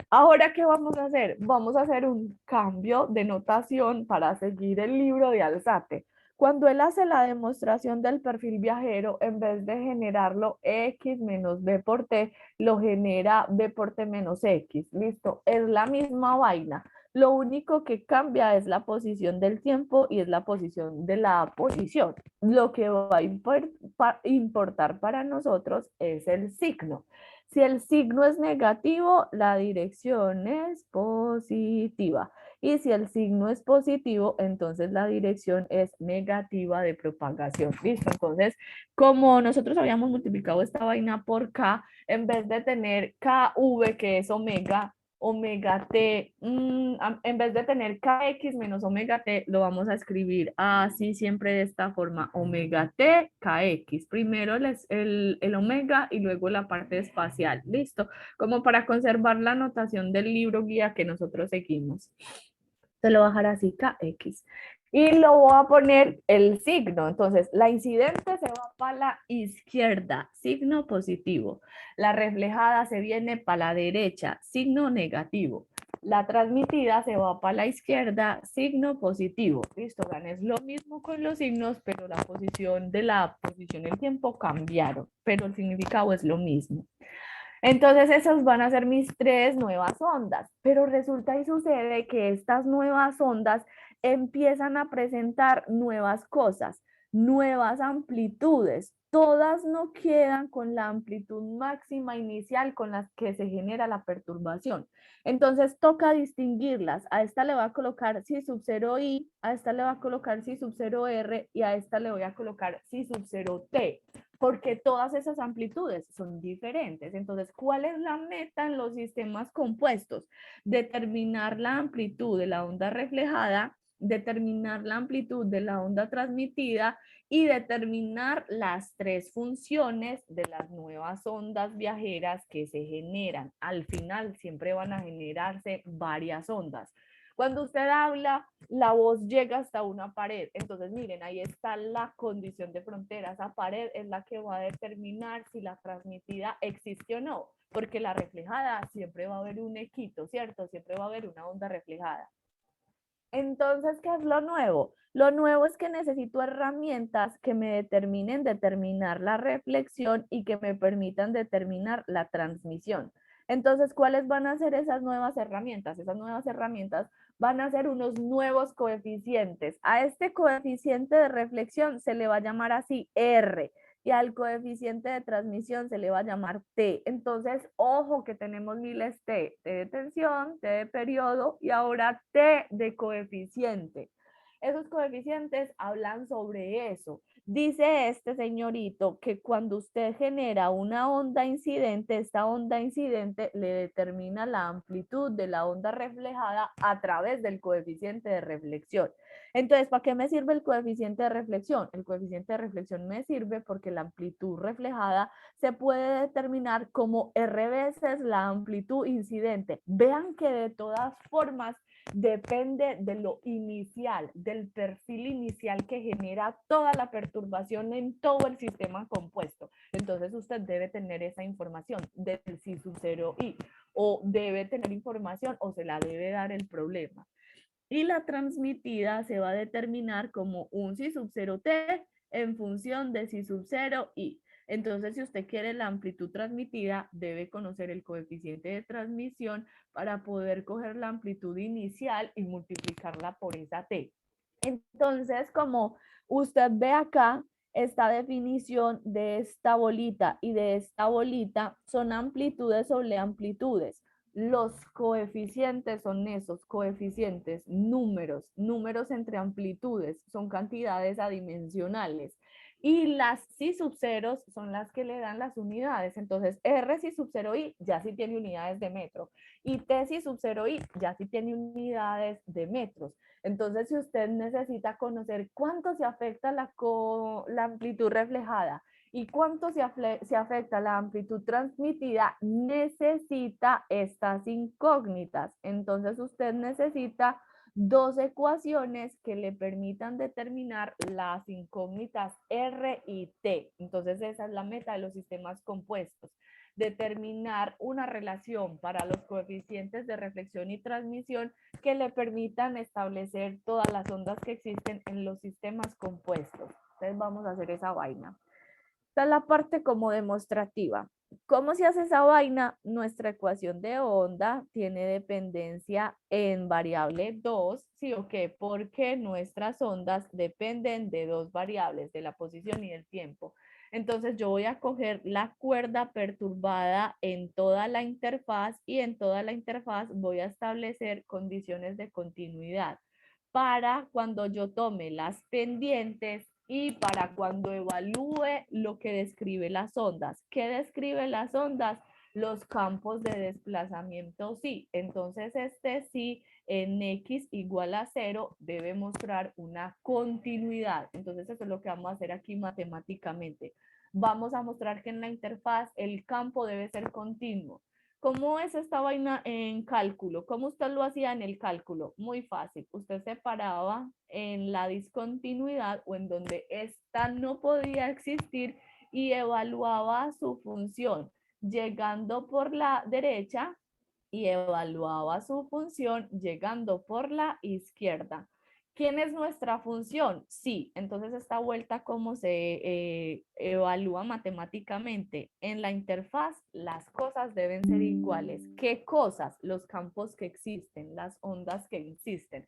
Ahora, ¿qué vamos a hacer? Vamos a hacer un cambio de notación para seguir el libro de Alzate. Cuando él hace la demostración del perfil viajero, en vez de generarlo X menos B por T, lo genera B por T menos X. Listo, es la misma vaina. Lo único que cambia es la posición del tiempo y es la posición de la posición. Lo que va a importar para nosotros es el signo. Si el signo es negativo, la dirección es positiva. Y si el signo es positivo, entonces la dirección es negativa de propagación. ¿Listo? Entonces, como nosotros habíamos multiplicado esta vaina por K, en vez de tener KV, que es omega t, en vez de tener kx menos omega t, lo vamos a escribir así siempre de esta forma, omega t, kx. Primero el omega y luego la parte espacial. Listo, como para conservar la notación del libro guía que nosotros seguimos. Se lo voy a dejar así, kx. Y lo voy a poner el signo. Entonces, la incidente se va para la izquierda, signo positivo. La reflejada se viene para la derecha, signo negativo. La transmitida se va para la izquierda, signo positivo. Listo, es lo mismo con los signos, pero la posición de la posición y el tiempo cambiaron, pero el significado es lo mismo. Entonces esas van a ser mis tres nuevas ondas, pero resulta y sucede que estas nuevas ondas empiezan a presentar nuevas cosas. nuevas amplitudes. Todas no quedan con la amplitud máxima inicial con la que se genera la perturbación. Entonces toca distinguirlas. A esta le voy a colocar si sub 0 i, a esta le voy a colocar si sub 0 r y a esta le voy a colocar si sub 0 t, porque todas esas amplitudes son diferentes. Entonces, ¿cuál es la meta en los sistemas compuestos? Determinar la amplitud de la onda reflejada, determinar la amplitud de la onda transmitida y determinar las tres funciones de las nuevas ondas viajeras que se generan. Al final siempre van a generarse varias ondas. Cuando usted habla, la voz llega hasta una pared. Entonces, miren, ahí está la condición de frontera. Esa pared es la que va a determinar si la transmitida existe o no, porque la reflejada siempre va a haber un equito, ¿cierto? Siempre va a haber una onda reflejada. Entonces, ¿qué es lo nuevo? Lo nuevo es que necesito herramientas que me determinen determinar la reflexión y que me permitan determinar la transmisión. Entonces, ¿cuáles van a ser esas nuevas herramientas? Esas nuevas herramientas van a ser unos nuevos coeficientes. A este coeficiente de reflexión se le va a llamar así R y al coeficiente de transmisión se le va a llamar T. Entonces, ojo que tenemos miles T, T de tensión, T de periodo y ahora T de coeficiente. Esos coeficientes hablan sobre eso. Dice este señorito que cuando usted genera una onda incidente, esta onda incidente le determina la amplitud de la onda reflejada a través del coeficiente de reflexión. Entonces, ¿para qué me sirve el coeficiente de reflexión? El coeficiente de reflexión me sirve porque la amplitud reflejada se puede determinar como R veces la amplitud incidente. Vean que de todas formas depende de lo inicial, del perfil inicial que genera toda la perturbación en todo el sistema compuesto. Entonces usted debe tener esa información del si sub 0 i o debe tener información o se la debe dar el problema. Y la transmitida se va a determinar como un si sub 0 t en función de si sub 0 i. Entonces, si usted quiere la amplitud transmitida, debe conocer el coeficiente de transmisión para poder coger la amplitud inicial y multiplicarla por esa t. Entonces, como usted ve acá, esta definición de esta bolita y de esta bolita son amplitudes sobre amplitudes. Los coeficientes son esos coeficientes, números entre amplitudes, son cantidades adimensionales. Y las si sub ceros son las que le dan las unidades. Entonces, R si sub 0 i ya sí tiene unidades de metro. Y T si sub 0 i ya sí tiene unidades de metros. Entonces, si usted necesita conocer cuánto se afecta la amplitud reflejada y cuánto se afecta la amplitud transmitida, necesita estas incógnitas. Entonces, usted necesita dos ecuaciones que le permitan determinar las incógnitas R y T. Entonces, esa es la meta de los sistemas compuestos. Determinar una relación para los coeficientes de reflexión y transmisión que le permitan establecer todas las ondas que existen en los sistemas compuestos. Entonces vamos a hacer esa vaina. Esta es la parte como demostrativa. ¿Cómo se hace esa vaina? Nuestra ecuación de onda tiene dependencia en variable 2, ¿sí o qué? Porque nuestras ondas dependen de dos variables, de la posición y del tiempo. Entonces yo voy a coger la cuerda perturbada en toda la interfaz y en toda la interfaz voy a establecer condiciones de continuidad para cuando yo tome las pendientes y para cuando evalúe lo que describe las ondas. ¿Qué describe las ondas? Los campos de desplazamiento sí. Entonces este sí en x igual a 0 debe mostrar una continuidad. Entonces eso es lo que vamos a hacer aquí matemáticamente. Vamos a mostrar que en la interfaz el campo debe ser continuo. ¿Cómo es esta vaina en cálculo? ¿Cómo usted lo hacía en el cálculo? Muy fácil. Usted separaba en la discontinuidad o en donde esta no podía existir y evaluaba su función, llegando por la derecha y evaluaba su función llegando por la izquierda. ¿Quién es nuestra función? Sí, entonces esta vuelta cómo se evalúa matemáticamente. En la interfaz las cosas deben ser iguales. ¿Qué cosas? Los campos que existen, las ondas que existen.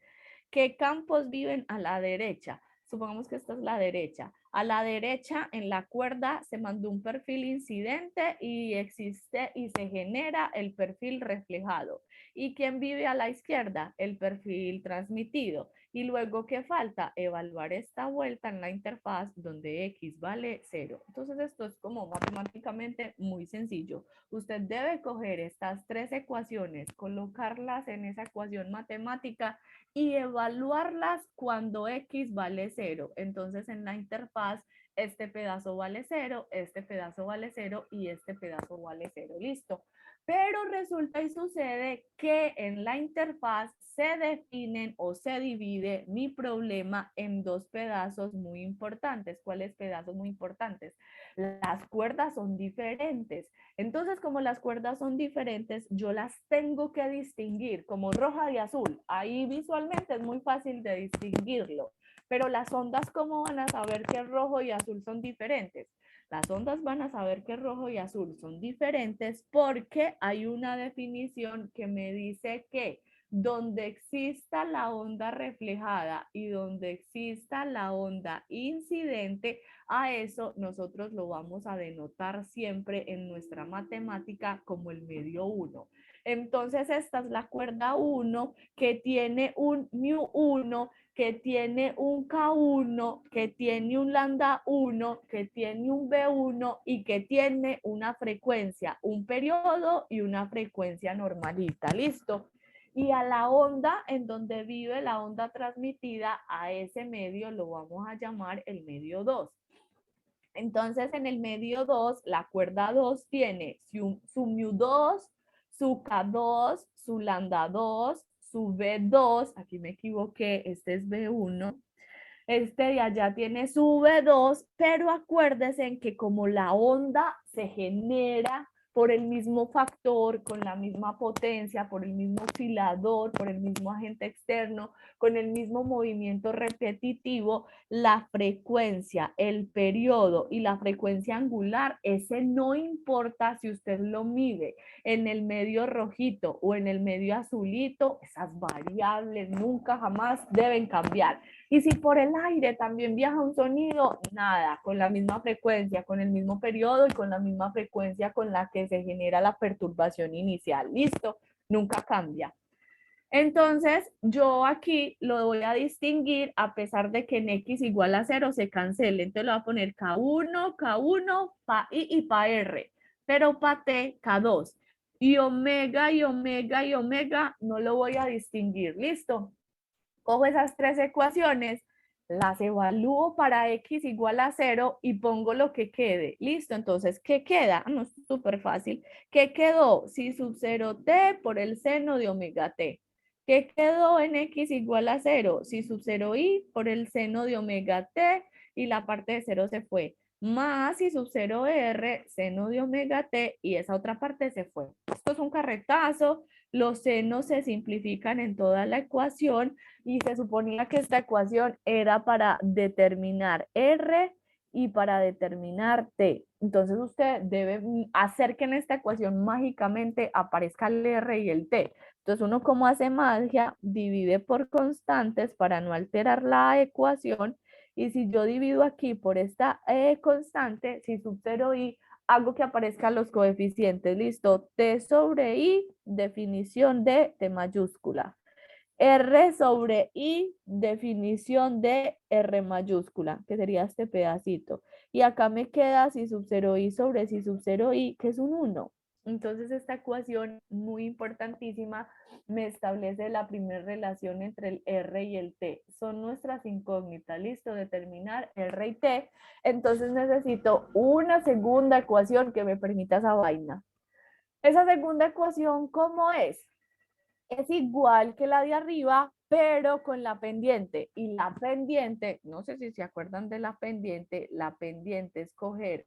¿Qué campos viven a la derecha? supongamos que esta es la derecha. A la derecha en la cuerda se mandó un perfil incidente y existe y se genera el perfil reflejado. ¿Y quién vive a la izquierda? El perfil transmitido. Y luego, ¿qué falta? Evaluar esta vuelta en la interfaz donde X vale 0. Entonces esto es como matemáticamente muy sencillo. Usted debe coger estas tres ecuaciones, colocarlas en esa ecuación matemática y evaluarlas cuando X vale 0. Entonces en la interfaz este pedazo vale 0, este pedazo vale 0 y este pedazo vale 0. Listo. Pero resulta y sucede que en la interfaz se definen o se divide mi problema en dos pedazos muy importantes. ¿Cuáles pedazos muy importantes? Las cuerdas son diferentes. Entonces, como las cuerdas son diferentes, yo las tengo que distinguir como roja y azul. Ahí visualmente es muy fácil de distinguirlo. Pero las ondas, ¿cómo van a saber que rojo y azul son diferentes? Las ondas van a saber que rojo y azul son diferentes porque hay una definición que me dice que donde exista la onda reflejada y donde exista la onda incidente, a eso nosotros lo vamos a denotar siempre en nuestra matemática como el medio 1. Entonces esta es la cuerda 1 que tiene un μ1, que tiene un K1, que tiene un lambda 1, que tiene un B1 y que tiene una frecuencia, un periodo y una frecuencia normalita. ¿Listo? Y a la onda en donde vive la onda transmitida, a ese medio lo vamos a llamar el medio 2. Entonces, en el medio 2, la cuerda 2 tiene su μ2, su K2, su lambda 2, su B2, aquí me equivoqué, este es B1, este de allá tiene su V2, pero acuérdense en que como la onda se genera por el mismo factor, con la misma potencia, por el mismo oscilador, por el mismo agente externo, con el mismo movimiento repetitivo, la frecuencia, el periodo y la frecuencia angular, ese no importa si usted lo mide en el medio rojito o en el medio azulito, esas variables nunca jamás deben cambiar. Y si por el aire también viaja un sonido, nada, con la misma frecuencia, con el mismo periodo y con la misma frecuencia con la que se genera la perturbación inicial. Listo, nunca cambia. Entonces, yo aquí lo voy a distinguir a pesar de que en X igual a 0 se cancele. Entonces lo voy a poner K1, K1, pa I y pa R. Pero pa T, K2. Y omega, y omega, y omega no lo voy a distinguir. ¿Listo? Cojo esas tres ecuaciones, las evalúo para X igual a 0 y pongo lo que quede. Listo, entonces, ¿qué queda? No, es súper fácil. ¿Qué quedó? Si sub 0 t por el seno de omega t. ¿Qué quedó en X igual a 0? Si sub 0 i por el seno de omega t y la parte de 0 se fue. Más si sub 0 r seno de omega t y esa otra parte se fue. Esto es un carretazo. Los senos se simplifican en toda la ecuación y se suponía que esta ecuación era para determinar R y para determinar T. Entonces usted debe hacer que en esta ecuación mágicamente aparezca el R y el T. Entonces uno como hace magia, divide por constantes para no alterar la ecuación y si yo divido aquí por esta constante, si sub 0 i, hago que aparezcan los coeficientes. Listo, T sobre I, definición de T mayúscula. R sobre I, definición de R mayúscula, que sería este pedacito. Y acá me queda si sub 0 I sobre si sub 0 I, que es un 1. Entonces esta ecuación muy importantísima me establece la primera relación entre el R y el T. Son nuestras incógnitas, listo, determinar R y T. Entonces necesito una segunda ecuación que me permita esa vaina. Esa segunda ecuación, ¿cómo es? Es igual que la de arriba, pero con la pendiente. Y la pendiente, no sé si se acuerdan de la pendiente es coger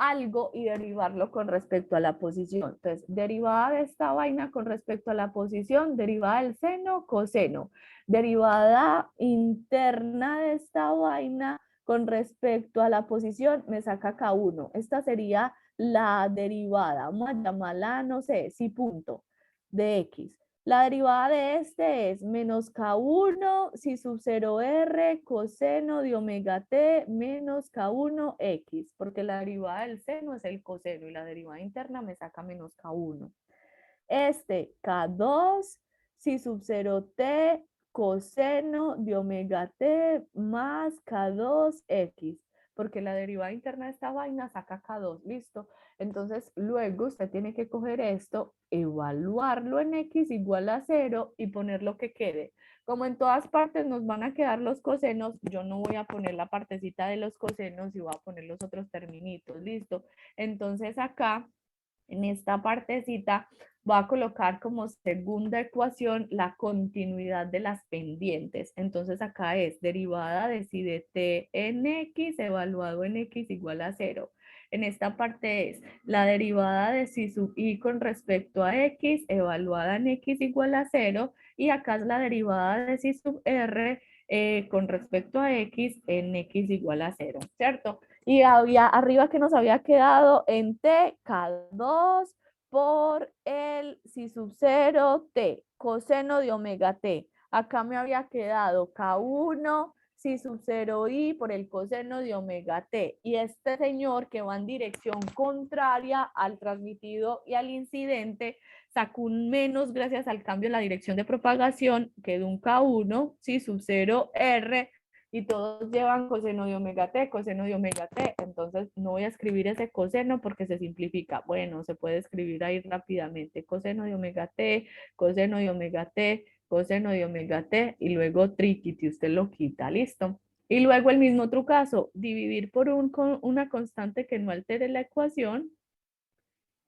algo y derivarlo con respecto a la posición. Entonces, derivada de esta vaina con respecto a la posición, derivada del seno, coseno. Derivada interna de esta vaina con respecto a la posición, me saca K1. Esta sería la derivada, vamos a llamarla, no sé, si punto de X. La derivada de este es menos K1 si sub 0 R coseno de omega t menos K1 X, porque la derivada del seno es el coseno y la derivada interna me saca menos K1. Este K2 si sub 0 t coseno de omega t más K2X, porque la derivada interna de esta vaina saca K2, listo. Entonces luego usted tiene que coger esto, evaluarlo en X igual a 0 y poner lo que quede. Como en todas partes nos van a quedar los cosenos, yo no voy a poner la partecita de los cosenos y voy a poner los otros terminitos, listo. Entonces acá en esta partecita voy a colocar como segunda ecuación la continuidad de las pendientes. Entonces acá es derivada de si de t en x evaluado en x igual a 0. En esta parte es la derivada de si sub i con respecto a x evaluada en x igual a 0. Y acá es la derivada de si sub r con respecto a x en x igual a 0, ¿cierto? Y había arriba que nos había quedado en t, K2 por el si sub 0 t, coseno de omega t. Acá me había quedado K1 si sub 0 i por el coseno de omega t. Y este señor que va en dirección contraria al transmitido y al incidente sacó un menos gracias al cambio en la dirección de propagación, quedó un K1 si sub 0 r y todos llevan coseno de omega t, coseno de omega t, entonces no voy a escribir ese coseno porque se simplifica. Bueno, se puede escribir ahí rápidamente, coseno de omega t, coseno de omega t, coseno de omega t, y luego triquiti, usted lo quita, listo. Y luego el mismo trucazo, dividir por una constante que no altere la ecuación.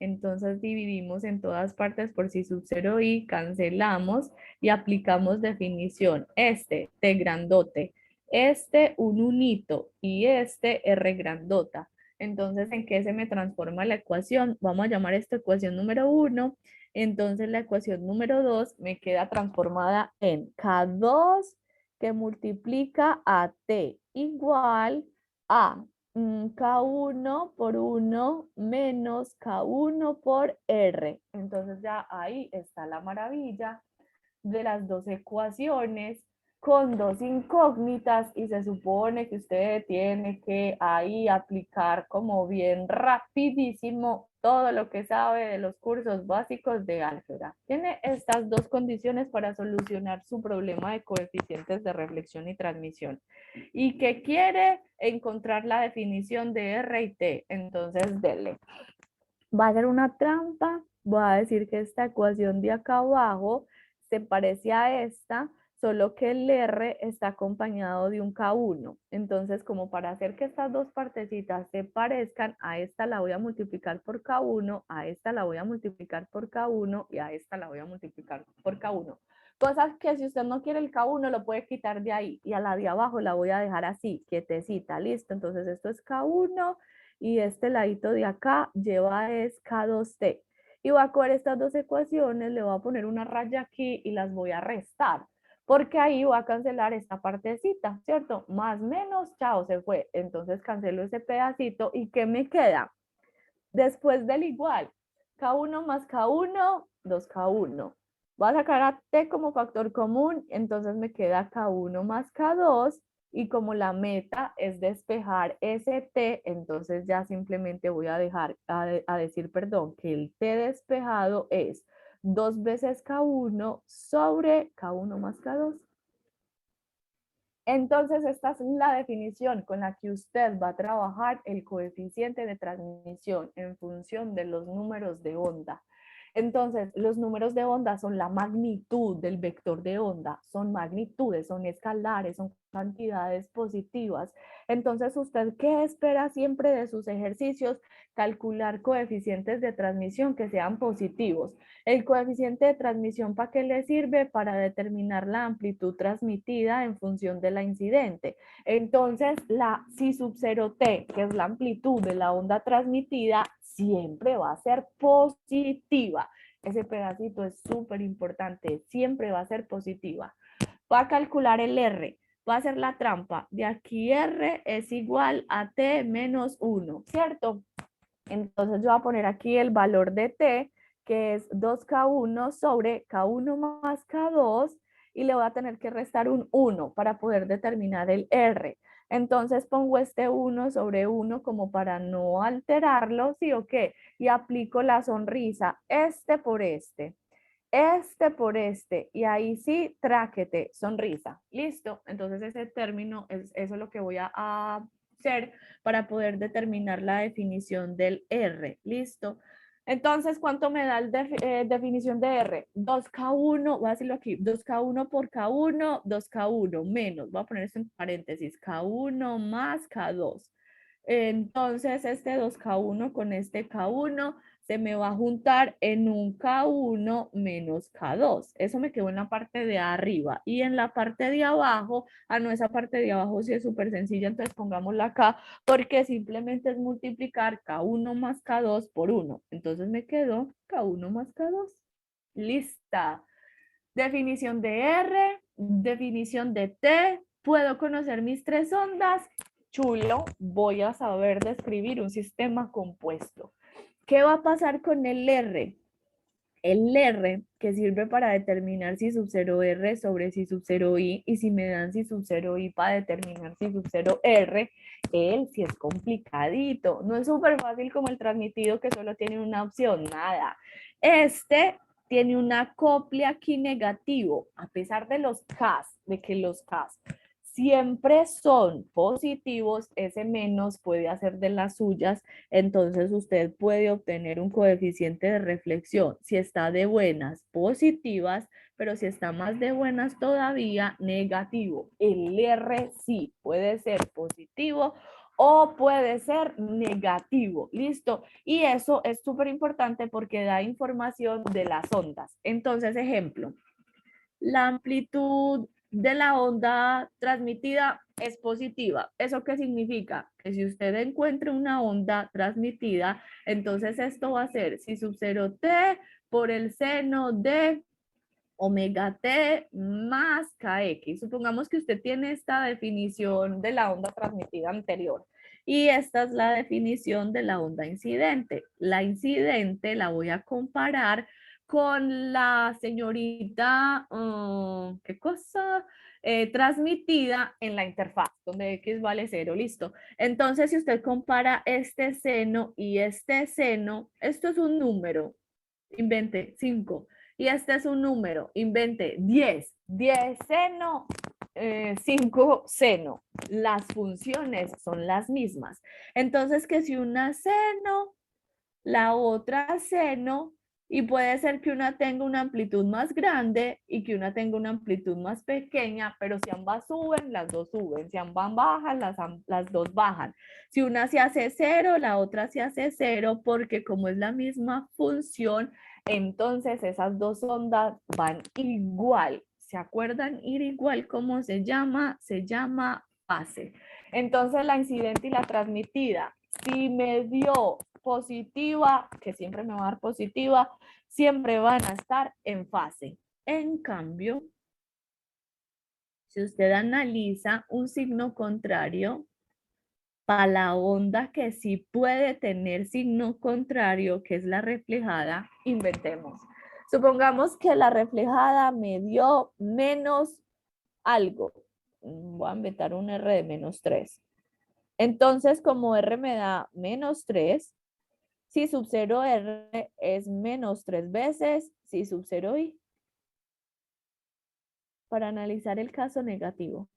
Entonces dividimos en todas partes por si sub 0 i, cancelamos y aplicamos definición. Este t grandote, este un unito y este r grandota. Entonces, ¿en qué se me transforma la ecuación? Vamos a llamar esta ecuación número 1. Entonces, la ecuación número 2 me queda transformada en K2 que multiplica a t igual a K1 por 1 menos K1 por R. Entonces ya ahí está la maravilla de las dos ecuaciones con dos incógnitas y se supone que usted tiene que ahí aplicar como bien rapidísimo todo lo que sabe de los cursos básicos de álgebra. Tiene estas dos condiciones para solucionar su problema de coeficientes de reflexión y transmisión. Y que quiere encontrar la definición de R y T, entonces dele. Va a ser una trampa, voy a decir que esta ecuación de acá abajo se parece a esta, solo que el R está acompañado de un K1. Entonces, como para hacer que estas dos partecitas se parezcan, a esta la voy a multiplicar por K1, a esta la voy a multiplicar por K1 y a esta la voy a multiplicar por K1. Cosas que si usted no quiere el K1 lo puede quitar de ahí y a la de abajo la voy a dejar así, quietecita, listo. Entonces esto es K1 y este ladito de acá lleva es K2T. Y voy a coger estas dos ecuaciones, le voy a poner una raya aquí y las voy a restar, porque ahí voy a cancelar esta partecita, ¿cierto? Más menos, chao, se fue. Entonces cancelo ese pedacito y ¿qué me queda? Después del igual, K1 más K1, 2K1. Voy a sacar a T como factor común, entonces me queda K1 más K2 y como la meta es despejar ese T, entonces ya simplemente voy a dejar a decir, perdón, que el T despejado es 2 veces K1 sobre K1 más K2. Entonces, esta es la definición con la que usted va a trabajar el coeficiente de transmisión en función de los números de onda. Entonces, los números de onda son la magnitud del vector de onda, son magnitudes, son escalares, son cantidades positivas. Entonces, ¿usted qué espera siempre de sus ejercicios? Calcular coeficientes de transmisión que sean positivos. El coeficiente de transmisión, ¿para qué le sirve? Para determinar la amplitud transmitida en función de la incidente. Entonces, la psi sub 0t, que es la amplitud de la onda transmitida, siempre va a ser positiva. Ese pedacito es súper importante, siempre va a ser positiva. Va a calcular el R, va a hacer la trampa. De aquí R es igual a t menos 1, ¿cierto? Entonces yo voy a poner aquí el valor de t, que es 2K1 sobre K1 más K2, y le voy a tener que restar un 1 para poder determinar el R. Entonces pongo este 1 sobre 1 como para no alterarlo, ¿sí o qué? Y aplico la sonrisa, este por este por este, y ahí sí, tráquete, sonrisa. ¿Listo? Entonces ese término, eso es lo que voy a hacer para poder determinar la definición del R. ¿Listo? Entonces, ¿cuánto me da la definición de R? 2K1, voy a decirlo aquí, 2K1 por K1, 2K1 menos, voy a poner esto en paréntesis, K1 más K2. Entonces, este 2K1 con este K1 se me va a juntar en un K1 menos K2. Eso me quedó en la parte de arriba. Y en la parte de abajo, no, esa parte de abajo sí es súper sencilla, entonces pongámosla acá, porque simplemente es multiplicar K1 más K2 por 1. Entonces me quedó K1 más K2. Lista. Definición de R, definición de T. ¿Puedo conocer mis tres ondas? Chulo, voy a saber describir un sistema compuesto. ¿Qué va a pasar con el R? El R, que sirve para determinar si sub 0 R sobre si sub 0 I, y si me dan si sub 0 I para determinar si sub 0 R, él sí es complicadito. No es súper fácil como el transmitido, que solo tiene una opción, nada. Este tiene una acople aquí negativo, a pesar de los Ks, de que los Ks siempre son positivos, ese menos puede hacer de las suyas, entonces usted puede obtener un coeficiente de reflexión. Si está de buenas, positivas, pero si está más de buenas todavía, negativo. El R sí puede ser positivo o puede ser negativo, ¿listo? Y eso es súper importante porque da información de las ondas. Entonces, ejemplo, la amplitud de la onda transmitida es positiva. ¿Eso qué significa? Que si usted encuentra una onda transmitida, entonces esto va a ser si sub 0 t por el seno de omega t más kx. Supongamos que usted tiene esta definición de la onda transmitida anterior. Y esta es la definición de la onda incidente. La incidente la voy a comparar con la señorita, ¿qué cosa? Transmitida en la interfaz, donde x vale 0, listo. Entonces, si usted compara este seno y este seno, esto es un número, invente 5, y este es un número, invente 10, 10 seno, 5 seno. Las funciones son las mismas. Entonces, que si una seno, la otra seno, y puede ser que una tenga una amplitud más grande y que una tenga una amplitud más pequeña, pero si ambas suben, las dos suben. Si ambas bajan, las dos bajan. Si una se hace 0, la otra se hace 0, porque como es la misma función, entonces esas dos ondas van igual. ¿Se acuerdan ir igual? ¿Cómo se llama? Se llama fase. Entonces la incidente y la transmitida, si me dio positiva, que siempre me va a dar positiva, siempre van a estar en fase. En cambio, si usted analiza un signo contrario, para la onda que sí puede tener signo contrario, que es la reflejada, inventemos. Supongamos que la reflejada me dio menos algo. Voy a inventar un R de menos 3. Entonces, como R me da menos 3, si sub 0 R es menos 3 veces si sub 0 I. Para analizar el caso negativo.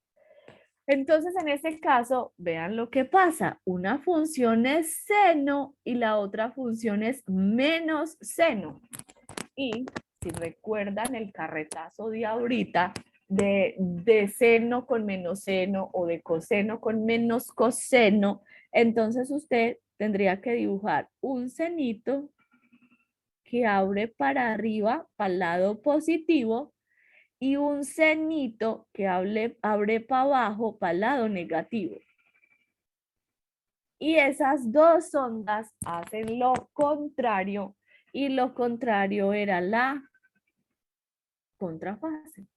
Entonces, en este caso, vean lo que pasa. Una función es seno y la otra función es menos seno. Y si recuerdan el carretazo de ahorita de seno con menos seno o de coseno con menos coseno, entonces usted tendría que dibujar un senito que abre para arriba, para el lado positivo, y un senito que abre para abajo, para el lado negativo. Y esas dos ondas hacen lo contrario, y lo contrario era la contrafase.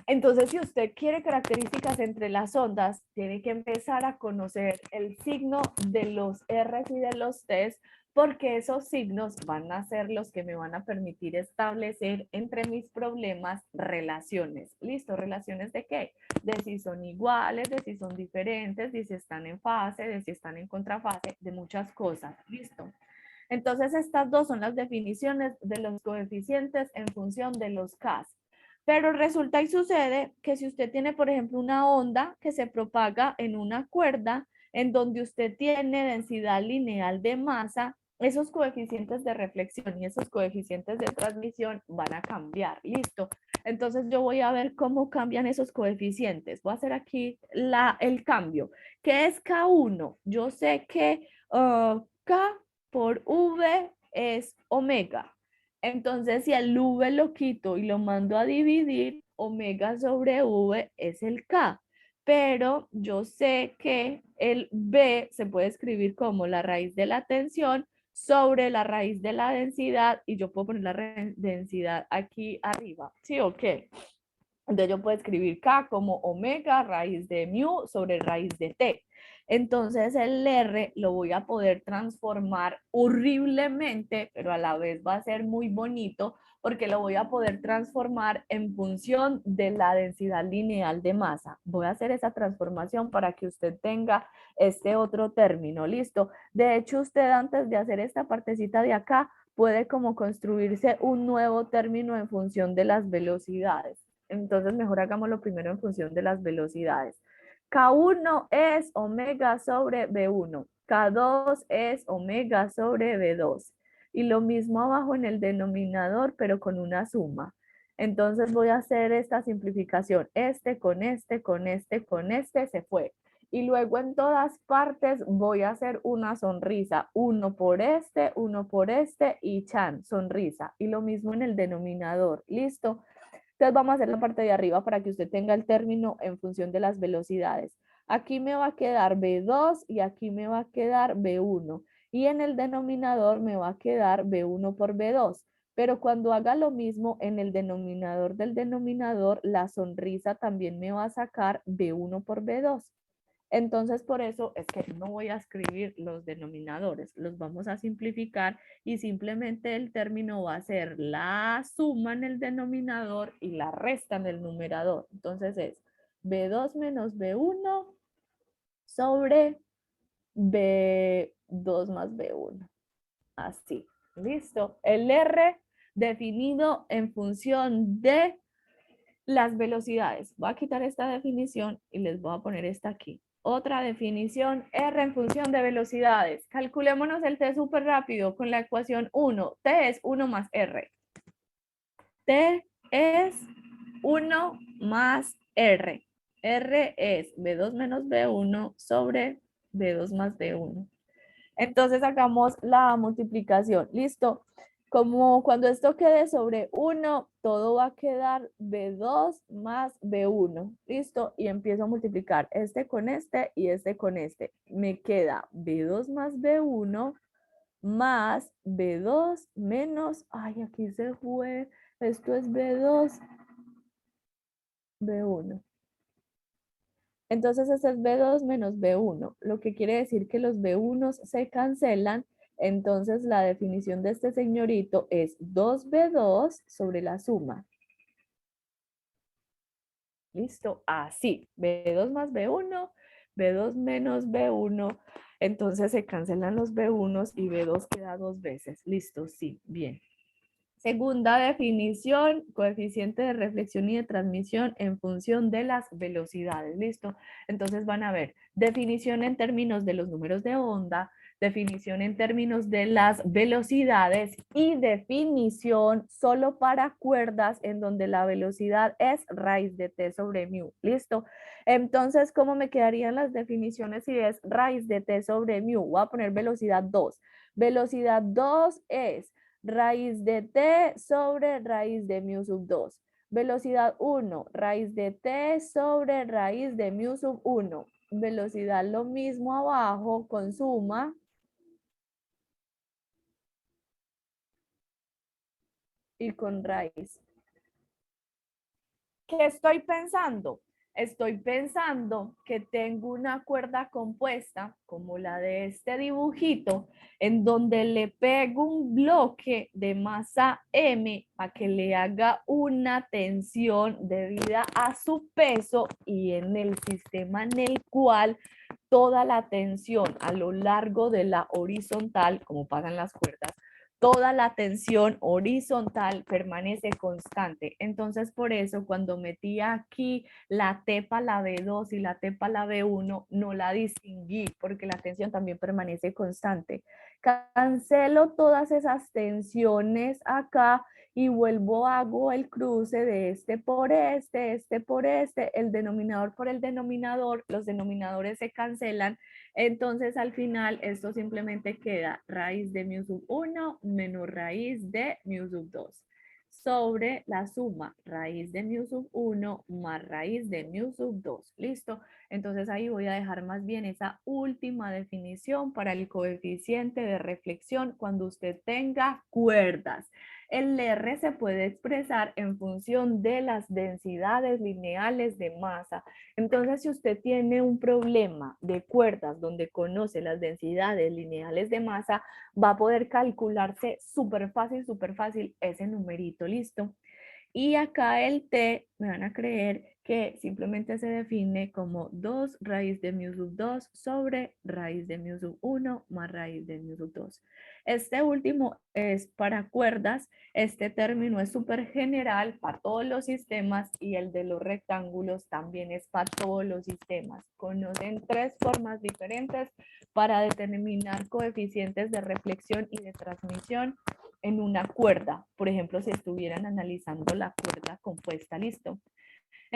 Entonces, si usted quiere características entre las ondas, tiene que empezar a conocer el signo de los R's y de los T's, porque esos signos van a ser los que me van a permitir establecer entre mis problemas relaciones. ¿Listo? ¿Relaciones de qué? De si son iguales, de si son diferentes, de si están en fase, de si están en contrafase, de muchas cosas. ¿Listo? Entonces, estas dos son las definiciones de los coeficientes en función de los Ks. Pero resulta y sucede que si usted tiene, por ejemplo, una onda que se propaga en una cuerda en donde usted tiene densidad lineal de masa, esos coeficientes de reflexión y esos coeficientes de transmisión van a cambiar. Listo. Entonces yo voy a ver cómo cambian esos coeficientes. Voy a hacer aquí el cambio. ¿Qué es K1? Yo sé que K por V es omega. Entonces, si el V lo quito y lo mando a dividir, omega sobre V es el K. Pero yo sé que el B se puede escribir como la raíz de la tensión sobre la raíz de la densidad y yo puedo poner la densidad aquí arriba. ¿Sí o qué? Entonces yo puedo escribir K como omega raíz de mu sobre raíz de T. Entonces el R lo voy a poder transformar horriblemente, pero a la vez va a ser muy bonito porque lo voy a poder transformar en función de la densidad lineal de masa. Voy a hacer esa transformación para que usted tenga este otro término, ¿listo? De hecho, usted antes de hacer esta partecita de acá puede como construirse un nuevo término en función de las velocidades. Entonces, mejor hagámoslo primero en función de las velocidades. K1 es omega sobre B1. K2 es omega sobre B2. Y lo mismo abajo en el denominador, pero con una suma. Entonces voy a hacer esta simplificación. Este con este, con este, con este se fue. Y luego en todas partes voy a hacer una sonrisa. Uno por este y chan, sonrisa. Y lo mismo en el denominador. ¿Listo? Entonces vamos a hacer la parte de arriba para que usted tenga el término en función de las velocidades. Aquí me va a quedar B2 y aquí me va a quedar B1. Y en el denominador me va a quedar B1 por B2. Pero cuando haga lo mismo en el denominador del denominador, la sonrisa también me va a sacar B1 por B2. Entonces, por eso es que no voy a escribir los denominadores, los vamos a simplificar y simplemente el término va a ser la suma en el denominador y la resta en el numerador. Entonces es B2 menos B1 sobre B2 más B1. Así, listo. El R definido en función de las velocidades. Voy a quitar esta definición y les voy a poner esta aquí. Otra definición, R en función de velocidades. Calculémonos el T súper rápido con la ecuación 1. T es 1 más R. T es 1 más R. R es B2 menos B1 sobre B2 más B1. Entonces sacamos la multiplicación. Listo. Como cuando esto quede sobre 1, todo va a quedar B2 más B1. Listo. Y empiezo a multiplicar este con este y este con este. Me queda B2 más B1 más B2 menos, ay, aquí se fue, esto es B2, B1. Entonces ese es B2 menos B1, lo que quiere decir que los B1 se cancelan. Entonces la definición de este señorito es 2B2 sobre la suma. Listo, así, B2 más B1, B2 menos B1. Entonces se cancelan los B1 y B2 queda dos veces. Listo, sí, bien. Segunda definición, coeficiente de reflexión y de transmisión en función de las velocidades. ¿Listo? Entonces van a ver definición en términos de los números de onda, definición en términos de las velocidades y definición solo para cuerdas en donde la velocidad es raíz de t sobre mu. ¿Listo? Entonces, ¿cómo me quedarían las definiciones si es raíz de t sobre mu? Voy a poner velocidad 2. Velocidad 2 es raíz de t sobre raíz de mu sub 2. Velocidad 1, raíz de t sobre raíz de mu sub 1. Velocidad lo mismo abajo con suma. Y con raíz. ¿Qué estoy pensando? estoy pensando que tengo una cuerda compuesta, como la de este dibujito, en donde le pego un bloque de masa M para que le haga una tensión debida a su peso y en el sistema en el cual toda la tensión a lo largo de la horizontal, como pasan las cuerdas, toda la tensión horizontal permanece constante. Entonces, por eso, cuando metí aquí la T para la B2 y la T para la B1, no la distinguí porque la tensión también permanece constante. Cancelo todas esas tensiones acá y vuelvo, hago el cruce de este por este, el denominador por el denominador, los denominadores se cancelan, entonces al final esto simplemente queda raíz de mu sub 1 menos raíz de mu sub 2 sobre la suma raíz de mu sub 1 más raíz de mu sub 2. ¿Listo? Entonces ahí voy a dejar más bien esa última definición para el coeficiente de reflexión cuando usted tenga cuerdas. El R se puede expresar en función de las densidades lineales de masa. Entonces, si usted tiene un problema de cuerdas donde conoce las densidades lineales de masa, va a poder calcularse súper fácil ese numerito, ¿listo? Y acá el T, me van a creer que simplemente se define como 2 raíz de mu sub 2 sobre raíz de mu sub 1 más raíz de mu sub 2. Este último es para cuerdas, este término es súper general para todos los sistemas y el de los rectángulos también es para todos los sistemas. Conocen 3 formas diferentes para determinar coeficientes de reflexión y de transmisión en una cuerda. Por ejemplo, si estuvieran analizando la cuerda compuesta, listo.